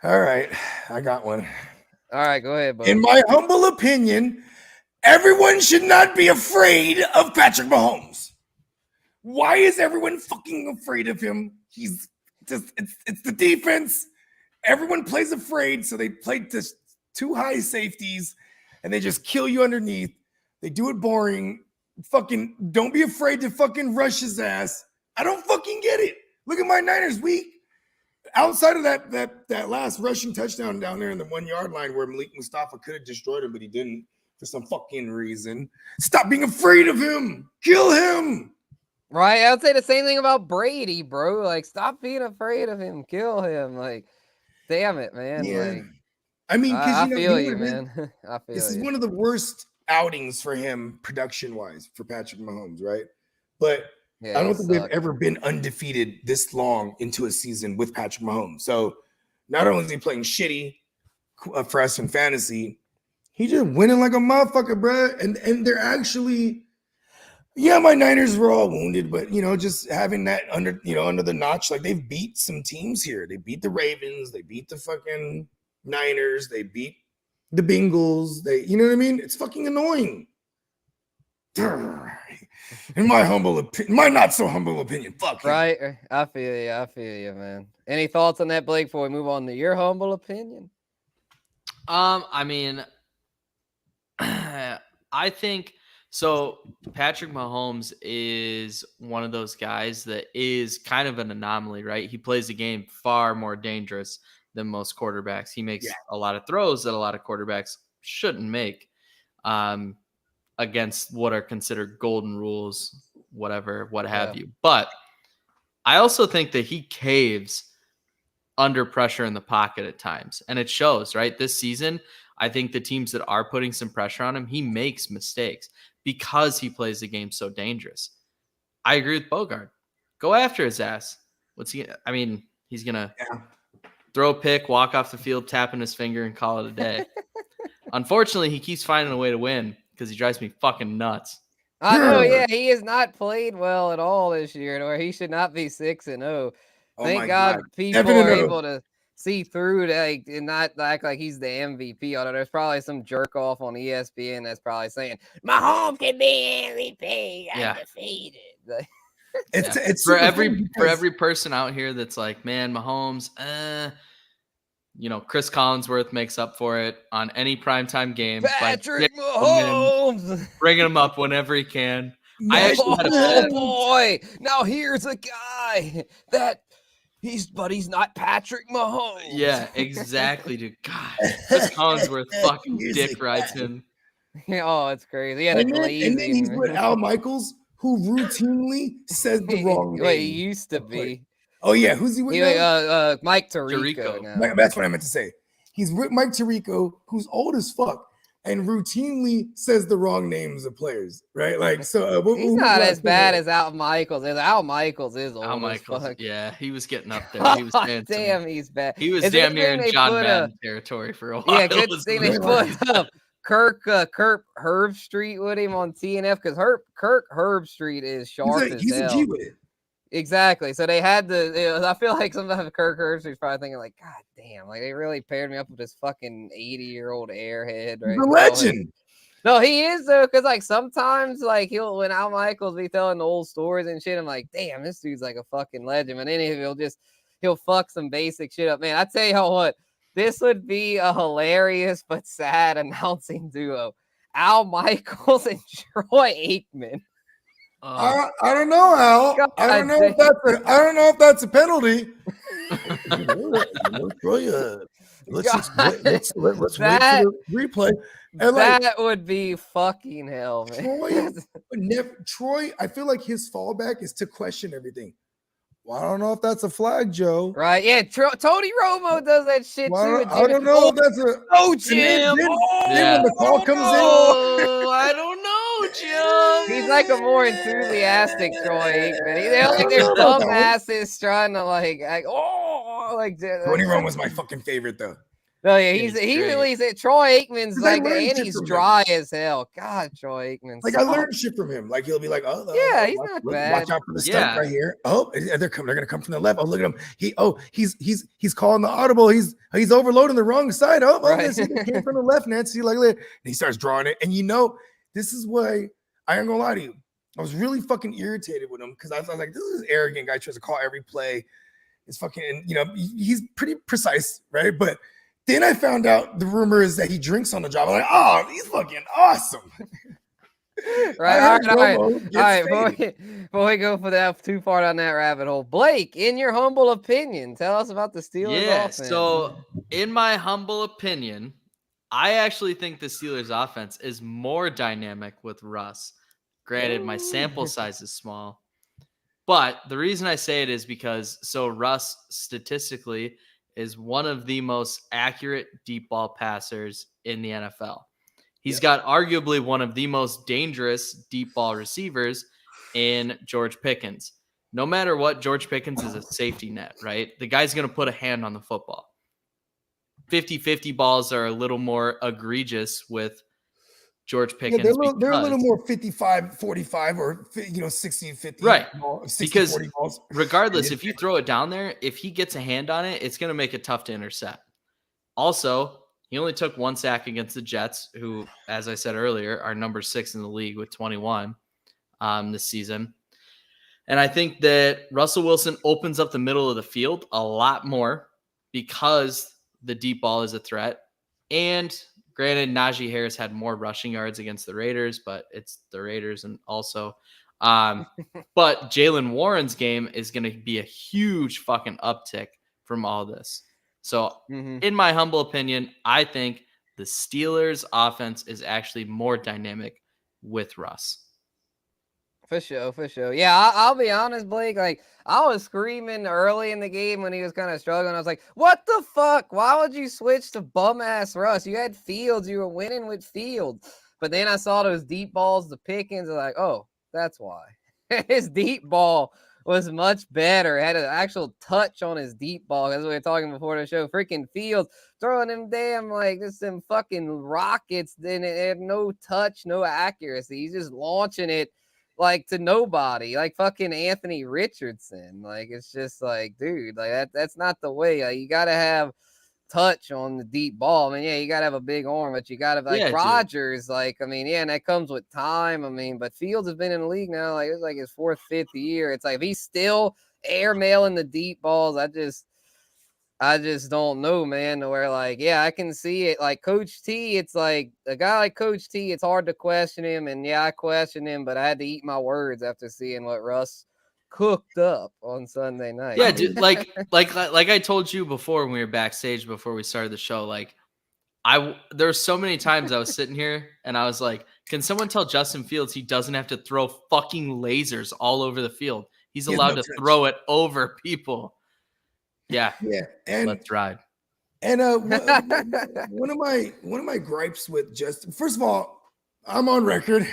All right. I got one. All right, go ahead, bud. In my humble opinion, everyone should not be afraid of Patrick Mahomes. Why is everyone fucking afraid of him? He's just, it's the defense. Everyone plays afraid, so they play just two high safeties, and they just kill you underneath. They do it boring. Fucking don't be afraid to fucking rush his ass. I don't fucking get it. Look at my Niners week. Outside of that last rushing touchdown down there in the 1 yard line where Malik Mustafa could have destroyed him, but he didn't for some fucking reason. Stop being afraid of him. Kill him. Right. I would say the same thing about Brady, bro. Like, stop being afraid of him. Kill him. Like, damn it, man. Yeah. Like, I mean, because I feel you, man. I feel this is you. one of the worst outings for him production-wise for Patrick Mahomes, right? But I don't think they've ever been undefeated this long into a season with Patrick Mahomes. So not only is he playing shitty for us in fantasy, he just winning like a motherfucker, bro. And they're actually, yeah, my Niners were all wounded, but just having that under the notch, like they've beat some teams here. They beat the Ravens, they beat the fucking Niners, they beat the Bengals. You know what I mean? It's fucking annoying. In my humble opinion, my not so humble opinion, fuck him. Right? I feel you, man. Any thoughts on that, Blake, before we move on to your humble opinion? I mean, I think so. Patrick Mahomes is one of those guys that is kind of an anomaly, right? He plays the game far more dangerous than most quarterbacks. He makes a lot of throws that a lot of quarterbacks shouldn't make. Against what are considered golden rules, what have you. But I also think that he caves under pressure in the pocket at times. And it shows, right? This season, I think the teams that are putting some pressure on him, he makes mistakes because he plays the game so dangerous. I agree with Bogard. Go after his ass. He's going to throw a pick, walk off the field, tapping his finger, and call it a day. Unfortunately, he keeps finding a way to win because he drives me fucking nuts. I know, yeah, he has not played well at all this year, or he should not be 6-0. Thank God people are able to see through that and not act like he's the MVP. Although there's probably some jerk off on ESPN that's probably saying Mahomes can be MVP. Undefeated. It's for every person out here that's like, man, Mahomes, Chris Collinsworth makes up for it on any primetime game. Patrick Mahomes, bringing him up whenever he can. Boy, now here's a guy that he's not Patrick Mahomes. Yeah, exactly, dude. God, Chris Collinsworth fucking dick rides him. Oh, it's crazy. Yeah, and then he's with Al Michaels, who routinely says the wrong name. He used to be. Oh yeah, who's he with? Mike Tirico. Now. That's what I meant to say. He's with Mike Tirico, who's old as fuck, and routinely says the wrong names of players. Right? Like, so he's not as bad as Al Michaels. Al Michaels is old. Al Michaels, as fuck. Yeah, he was getting up there. He was damn, he's bad. He was damn near in John Madden territory for a while. Yeah, good thing they put up Kirk Herbstreit with him on TNF because Kirk Herbstreit is sharp as hell. He's a G with it. Exactly. So they had I feel like sometimes Kirk Herbstreit's probably thinking like, God damn, like they really paired me up with this fucking 80-year-old airhead, right? The legend. No, he is though, because like sometimes like when Al Michaels be telling the old stories and shit, I'm like, damn, this dude's like a fucking legend. And then he'll fuck some basic shit up. Man, I tell you what, this would be a hilarious but sad announcing duo. Al Michaels and Troy Aikman. I don't know, Al. God, I don't know if that's a penalty. Let's wait for the replay. And that would be fucking hell, man. Troy, I feel like his fallback is to question everything. Well, I don't know if that's a flag, Joe. Right? Yeah, Tony Romo does that shit too. I don't know if that's a. Oh, Jim! When the call comes in, I don't know, Jim. He's like a more enthusiastic Troy Aikman. They're like their dumb asses trying to like Tony Romo was my fucking favorite though. No, yeah, he's at least Troy Aikman's like, and he's dry as hell. God, Troy Aikman's like, I learned shit from him. Like he'll be like, oh, yeah, he's not bad. Watch out for the stunt right here. Oh, they're gonna come from the left. Oh, look at him. He's calling the audible. He's overloading the wrong side. He came from the left, Nancy. And he starts drawing it. And this is why I ain't gonna lie to you. I was really fucking irritated with him because I was like, this is an arrogant guy tries to call every play. It's fucking, he's pretty precise, right? But then I found out the rumor is that he drinks on the job. I'm like, oh, he's fucking awesome. Right. All right. Before we go for that too far down that rabbit hole, Blake, in your humble opinion, tell us about the Steelers offense. So in my humble opinion, I actually think the Steelers offense is more dynamic with Russ. Granted, my sample size is small. But the reason I say it is because Russ statistically is one of the most accurate deep ball passers in the NFL. He's got arguably one of the most dangerous deep ball receivers in George Pickens. No matter what, George Pickens is a safety net, right? The guy's going to put a hand on the football. 50-50 balls are a little more egregious with George Pickens. Yeah, they're a little more 55-45 or 60-50. Right. 60-40 balls. Regardless, if you throw it down there, if he gets a hand on it, it's going to make it tough to intercept. Also, he only took 1 sack against the Jets, who, as I said earlier, are number 6 in the league with 21 this season. And I think that Russell Wilson opens up the middle of the field a lot more because the deep ball is a threat. And granted, Najee Harris had more rushing yards against the Raiders, but it's the Raiders and also. But Jaylen Warren's game is going to be a huge fucking uptick from all this. So in my humble opinion, I think the Steelers offense is actually more dynamic with Russ. For sure. Yeah, I'll be honest, Blake. Like, I was screaming early in the game when he was kind of struggling. I was like, what the fuck? Why would you switch to bum-ass Russ? You had Fields. You were winning with Fields. But then I saw those deep balls, the Pickens. I'm like, oh, that's why. His deep ball was much better. Had an actual touch on his deep ball. That's what we were talking before the show. Freaking Fields throwing them damn, like, just them fucking rockets. Then it had no touch, no accuracy. He's just launching it like to nobody, like fucking Anthony Richardson. Like, it's just like, dude, like that's not the way. Like, you got to have touch on the deep ball. I mean, yeah, you got to have a big arm, but you got to, like, Rodgers, like, I mean, yeah, and that comes with time. I mean, but Fields has been in the league now, like, it's like his 4th, 5th year. It's like, if he's still air mailing the deep balls, I just don't know, man, to where, like, yeah, I can see it. Like, Coach T, it's like a guy like Coach T, it's hard to question him. And yeah, I questioned him, but I had to eat my words after seeing what Russ cooked up on Sunday night. Yeah, dude, like I told you before when we were backstage before we started the show, like, there's so many times I was sitting here and I was like, can someone tell Justin Fields he doesn't have to throw fucking lasers all over the field? He's allowed to throw it over people. Yeah, and let's ride. And one of my gripes with Justin, first of all, I'm on record.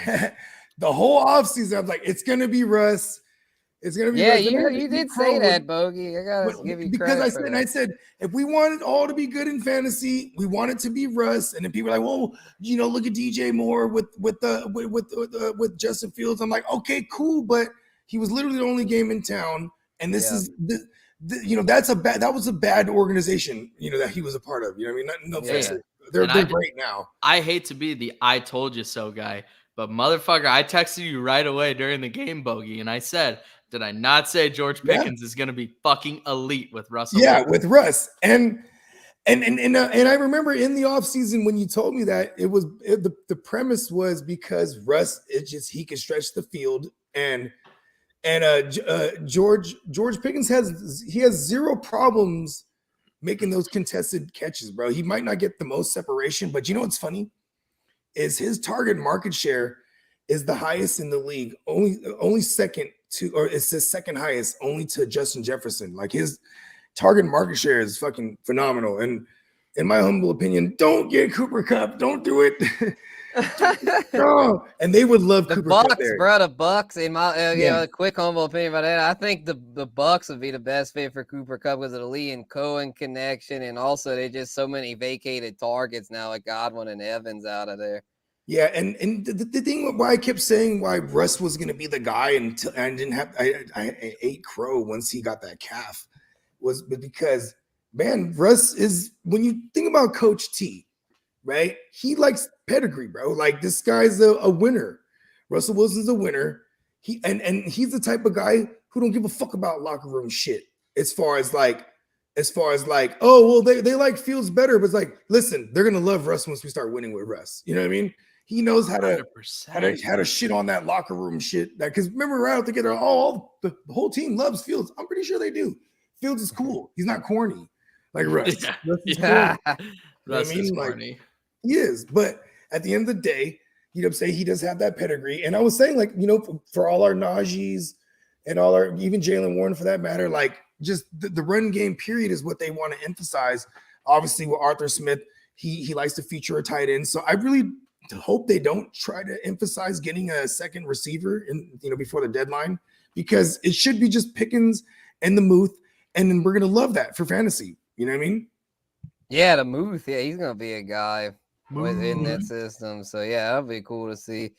The whole offseason, I'm like, it's gonna be Russ. It's gonna be Russ. You did say that, Bogey. I gotta give you because credit I said if we want it all to be good in fantasy, we want it to be Russ. And then people are like, well, look at DJ Moore with Justin Fields. I'm like, okay, cool, but he was literally the only game in town, and this is the. That was a bad organization, that he was a part of. I mean, they're great now. I hate to be the I told you so guy, but motherfucker, I texted you right away during the game, Bogey, and I said, did I not say George Pickens is going to be fucking elite with Russell? Yeah, with Russ. And I remember in the offseason when you told me that the premise was because Russ, he can stretch the field and George Pickens has zero problems making those contested catches, bro. He might not get the most separation, but you know what's funny is his target market share is the highest in the league, only second to, or it's the second highest only to Justin Jefferson. Like, his target market share is fucking phenomenal. And in my humble opinion, don't get Cooper Kupp. Don't do it. No. And they would love the Cooper Bucks, Kupp there. bro. The Bucks, in my a quick humble opinion about that, I think the Bucks would be the best fit for Cooper Kupp because of the Lee and Cohen connection, and also they just so many vacated targets now, like Godwin and Evans out of there. Yeah, and the thing why I kept saying why Russ was going to be the guy until I ate crow once he got that calf was because, man, Russ is, when you think about Coach T, right? He likes pedigree, bro. Like, this guy's a winner. Russell Wilson's a winner. He's the type of guy who don't give a fuck about locker room shit. As far as like, oh, well, they like Fields better, but it's like, listen, they're gonna love Russ once we start winning with Russ. You know what I mean? He knows how to shit on that locker room shit. That, because remember, right out together, the whole team loves Fields. I'm pretty sure they do. Fields is cool. He's not corny like Russ. Russ is corny. Russ is corny. Like, he is, but at the end of the day, you know what I'm saying, he does have that pedigree. And I was saying, like, for all our Najees and all our, even Jaylen Warren for that matter, like, just the run game period is what they want to emphasize. Obviously, with Arthur Smith, he likes to feature a tight end. So I really hope they don't try to emphasize getting a second receiver before the deadline, because it should be just Pickens and the Muth, and then we're gonna love that for fantasy. You know what I mean? Yeah, the Muth. Yeah, he's gonna be a guy within that system. So yeah, that'll be cool to see.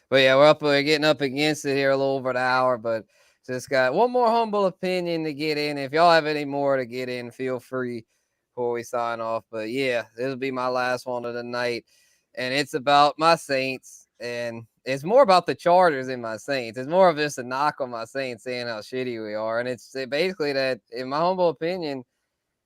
But yeah, we're getting up against it here a little over an hour, but just got one more humble opinion to get in. If y'all have any more to get in, feel free before we sign off. But yeah, this will be my last one of the night. And it's about my Saints. And it's more about the Chargers than my Saints. It's more of just a knock on my Saints saying how shitty we are. And it's basically that, in my humble opinion,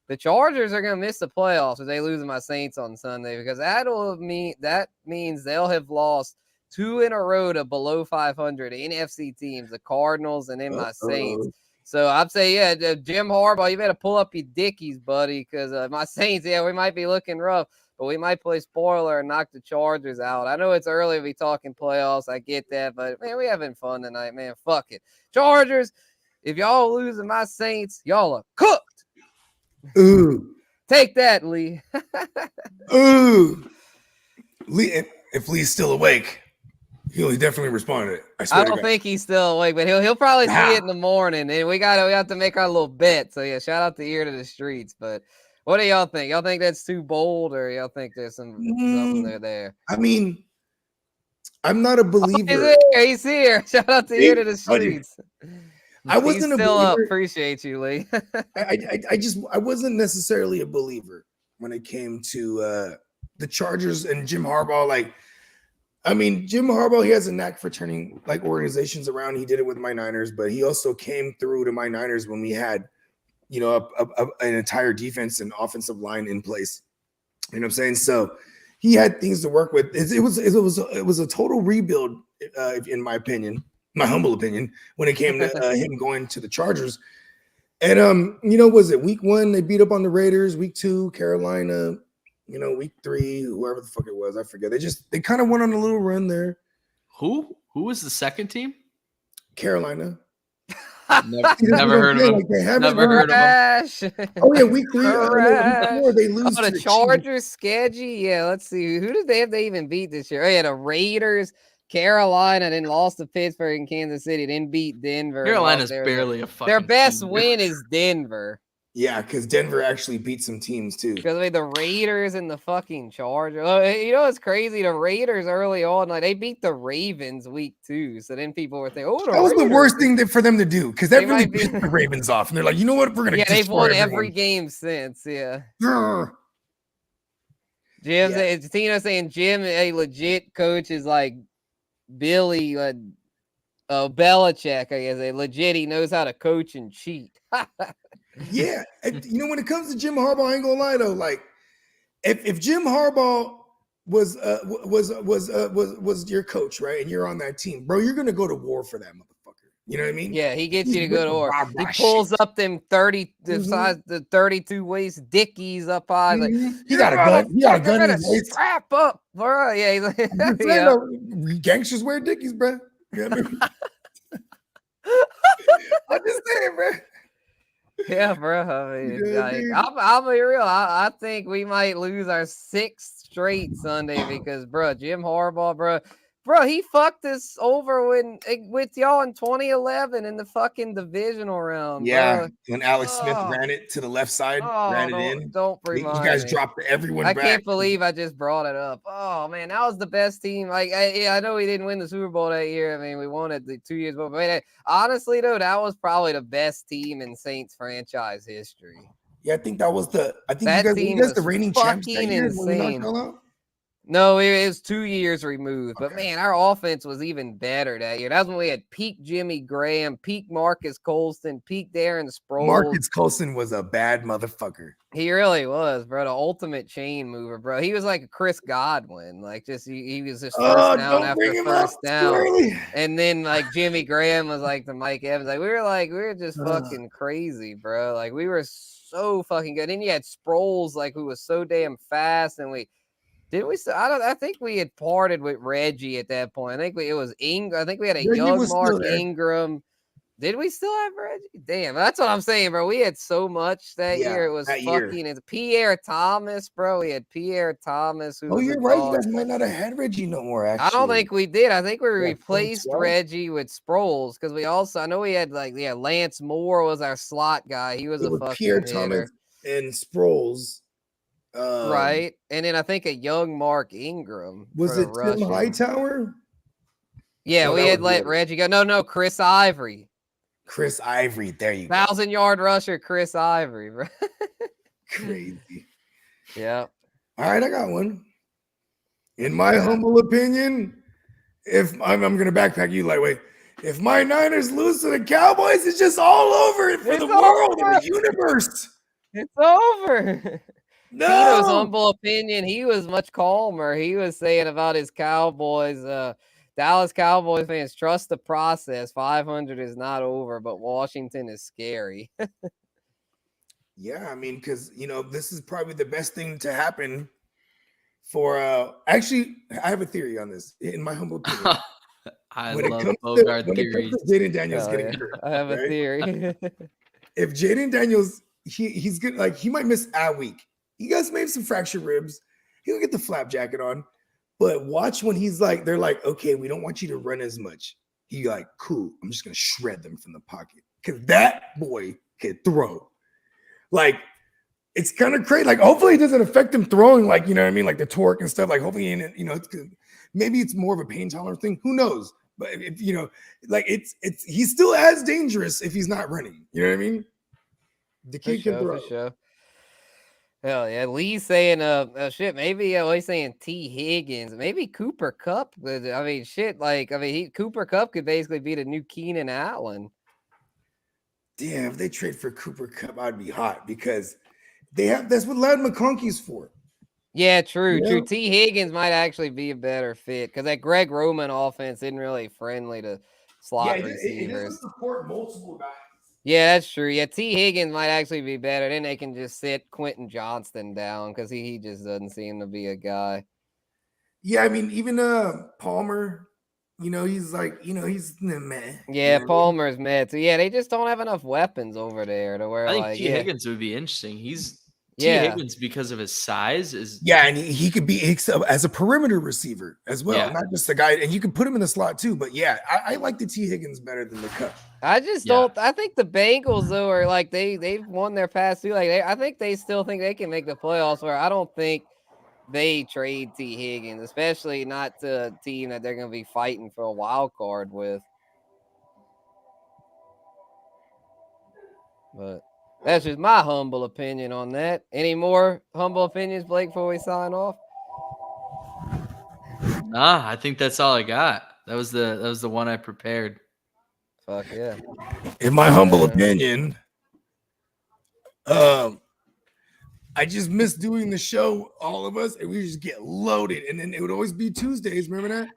the Chargers are going to miss the playoffs if they lose to my Saints on Sunday, because that means they'll have lost 2 in a row to below 500 NFC teams, the Cardinals and then my Saints. So I'd say, yeah, Jim Harbaugh, you better pull up your dickies, buddy, because my Saints, yeah, we might be looking rough, but we might play spoiler and knock the Chargers out. I know it's early to be talking playoffs. I get that, but, man, we having fun tonight, man. Fuck it. Chargers, if y'all lose to my Saints, y'all are cooked. Ooh. Take that, Lee. Ooh. Lee, if Lee's still awake, he'll definitely respond to it. I don't think he's still awake, but he'll probably see it in the morning. And we have to make our little bet. So yeah, shout out to Ear to the Streets. But what do y'all think? Y'all think that's too bold, or y'all think there's something there? I mean, I'm not a believer. He's here. Shout out to Ear to the Streets. I wasn't still a believer. Up. Appreciate you, Lee. I wasn't necessarily a believer when it came to the Chargers and Jim Harbaugh. Jim Harbaugh, he has a knack for turning organizations around. He did it with my Niners, but he also came through to my Niners when we had, an entire defense and offensive line in place. You know what I'm saying? So he had things to work with. It was a total rebuild, in my opinion. My humble opinion, when it came to him going to the Chargers. And, was it week 1, they beat up on the Raiders, week 2, Carolina, week 3, whoever the fuck it was, I forget. They kind of went on a little run there. Who was the second team? Carolina. Never heard of them. Never heard of them. Oh yeah, week 3. Week 4, they lose to the Chargers. Sketchy. Yeah, let's see. Who did they even beat this year? Oh yeah, the Raiders. Carolina, then lost to Pittsburgh and Kansas City, then beat Denver. Carolina's barely a fucking Their best team. win is Denver. Yeah, because Denver actually beat some teams too. Because the Raiders and the fucking Chargers. It's crazy. The Raiders early on, they beat the Ravens week 2. So then people were thinking, that was the worst thing for them to do, because that really pissed the Ravens off. And they're like, you know what? We're gonna they've won every game since. Yeah. Tino saying Jim, a legit coach, is like Billy Belichick, I guess. Legit, he knows how to coach and cheat. Yeah, when it comes to Jim Harbaugh, I ain't gonna lie though. If Jim Harbaugh was your coach, right, and you're on that team, bro, you're gonna go to war for that motherfucker. You know what I mean? Yeah, he gets you to go to war. He pulls up them 32 waist dickies up high. He got a gun. He got a gun in his waist. Strap up, bro. Yeah, he's like, gangsters wear dickies, bro. You know what I mean? I'm just saying, bro. Yeah, bro. I'll be real. I think we might lose our 6th straight Sunday because, bro, Jim Harbaugh, bro, he fucked us over with y'all in 2011 in the fucking divisional round. Yeah, bro. When Alex Smith ran it to the left side, ran it in. Don't remind me. You guys dropped everyone back. I can't believe I just brought it up. Oh man, that was the best team. I know we didn't win the Super Bowl that year. I mean, we won it the 2 years before. But honestly, though, that was probably the best team in Saints franchise history. Yeah, I think that was you guys the reigning champs that year. Insane. No, it was 2 years removed. But, man, our offense was even better that year. That's when we had peak Jimmy Graham, peak Marcus Colston, peak Darren Sproles. Marcus Colston was a bad motherfucker. He really was, bro. The ultimate chain mover, bro. He was like a Chris Godwin. He was just first down after first down. And then, Jimmy Graham was like the Mike Evans. We were just fucking crazy, bro. We were so fucking good. And you had Sproles, who was so damn fast. And I think we had parted with Reggie at that point. I think it was Ingram. I think we had a young Mark Ingram. Did we still have Reggie? Damn, that's what I'm saying, bro. We had so much that year. It was fucking it's Pierre Thomas, bro. We had Pierre Thomas. Who you're right. You guys might not have had Reggie no more, actually. I don't think we did. I think we replaced Reggie with Sproles because we also, I know we had Lance Moore was our slot guy. He was a fucking Pierre hitter. Thomas and Sproles. Right. And then I think a young Mark Ingram. Was it Tim Hightower? Yeah, we had let Reggie go. No, Chris Ivory. Chris Ivory, there you go. 1,000-yard rusher, Chris Ivory, bro. Crazy. Yeah. All right, I got one. In my humble opinion, if I'm going to backpack you lightweight, if my Niners lose to the Cowboys, it's just all over for the world and the universe. It's over. No. Tito's humble opinion, he was much calmer. He was saying about his Cowboys, Dallas Cowboys fans, trust the process. 500 is not over, but Washington is scary. Yeah, I mean, because, this is probably the best thing to happen for actually, I have a theory on this, in my humble opinion. I love Bogard theories. Jaden Daniels getting hurt. I have a theory. If Jaden Daniels, he's good, he might miss a week. He got maybe some fractured ribs. He'll get the flap jacket on. But watch when they're like, okay, we don't want you to run as much. He like, cool, I'm just going to shred them from the pocket. Because that boy can throw. It's kind of crazy. Hopefully it doesn't affect him throwing, you know what I mean? Like the torque and stuff. Hopefully, maybe it's more of a pain tolerance thing. Who knows? But if he's still as dangerous if he's not running. You know what I mean? The kid can throw. For sure. Hell yeah, Lee's saying shit, maybe he's saying T. Higgins, maybe Cooper Kupp. I mean, Cooper Kupp could basically be the new Keenan Allen. Damn, if they trade for Cooper Kupp, I'd be hot because that's what Ladd McConkey's for. Yeah, true. T. Higgins might actually be a better fit because that Greg Roman offense isn't really friendly to slot receivers. It doesn't support multiple guys. Yeah, that's true. Yeah, T. Higgins might actually be better. Then they can just sit Quentin Johnston down because he just doesn't seem to be a guy. Yeah, I mean, even Palmer, he's he's meh. Yeah, Palmer's meh too. Yeah, they just don't have enough weapons over there to where I think T. Higgins would be interesting. T. Higgins, because of his size, is and he could be as a perimeter receiver as well, not just a guy. And you can put him in the slot too. But yeah, I like the T. Higgins better than the Kupp. I just don't. I think the Bengals though are they've won their past two. I think they still think they can make the playoffs. Where I don't think they trade T. Higgins, especially not to a team that they're going to be fighting for a wild card with. But that's just my humble opinion on that. Any more humble opinions, Blake, before we sign off? Nah, I think that's all I got. That was the one I prepared. Fuck yeah. In my humble opinion, I just miss doing the show, all of us, and we just get loaded. And then it would always be Tuesdays. Remember that?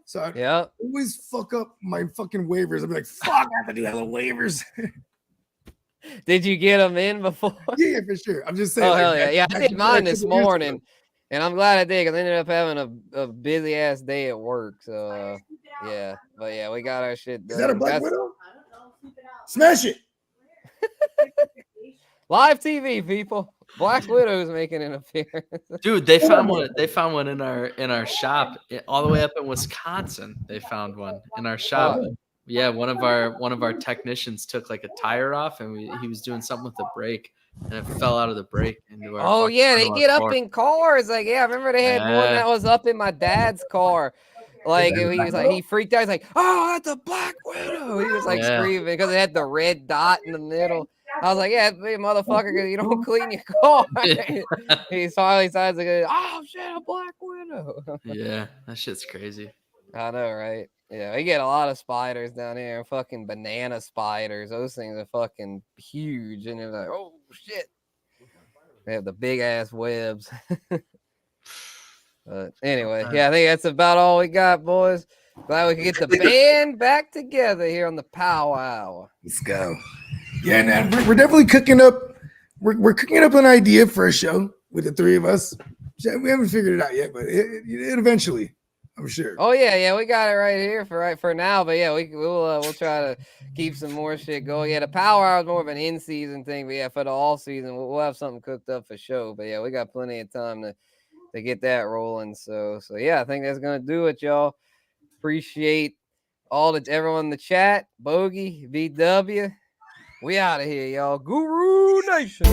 So I always fuck up my fucking waivers. I'd be like, fuck, I have to do hella waivers. Did you get them in before? Yeah, for sure. I'm just saying. Oh, hell yeah. Yeah, I did mine this morning. And I'm glad I did because I ended up having a busy ass day at work. So yeah. But yeah, we got our shit done. Is that a Black Widow? I don't know. Keep it out. Smash it. Live TV, people. Black Widow's making an appearance. Dude, they found one. They found one in our shop all the way up in Wisconsin. They found one in our shop. Oh. Yeah, one of our technicians took a tire off, and he was doing something with the brake, and it fell out of the brake into our. Oh yeah, they get up in cars. I remember they had one that was up in my dad's car. He was he freaked out. He's like, "Oh, that's a Black Widow!" He was screaming because it had the red dot in the middle. I was like, "Yeah, motherfucker, because you don't clean your car." He finally decides to go, "Oh shit, a Black Widow!" Yeah, that shit's crazy. I know, right? Yeah, we get a lot of spiders down here. Fucking banana spiders. Those things are fucking huge, and they're like, "Oh shit!" They have the big ass webs. But anyway, I think that's about all we got, boys. Glad we could get the band back together here on the powwow. Let's go. Yeah, man, we're definitely cooking up. We're cooking up an idea for a show with the three of us. We haven't figured it out yet, but it eventually. I'm sure. Oh yeah, we got it right here for now. But yeah, we'll try to keep some more shit going. Yeah, the power hour is more of an in-season thing, but yeah, for the all season, we'll have something cooked up for sure. But yeah, we got plenty of time to get that rolling. So yeah, I think that's gonna do it, y'all. Appreciate everyone in the chat. Bogey, VW. We out of here, y'all. Guru Nation.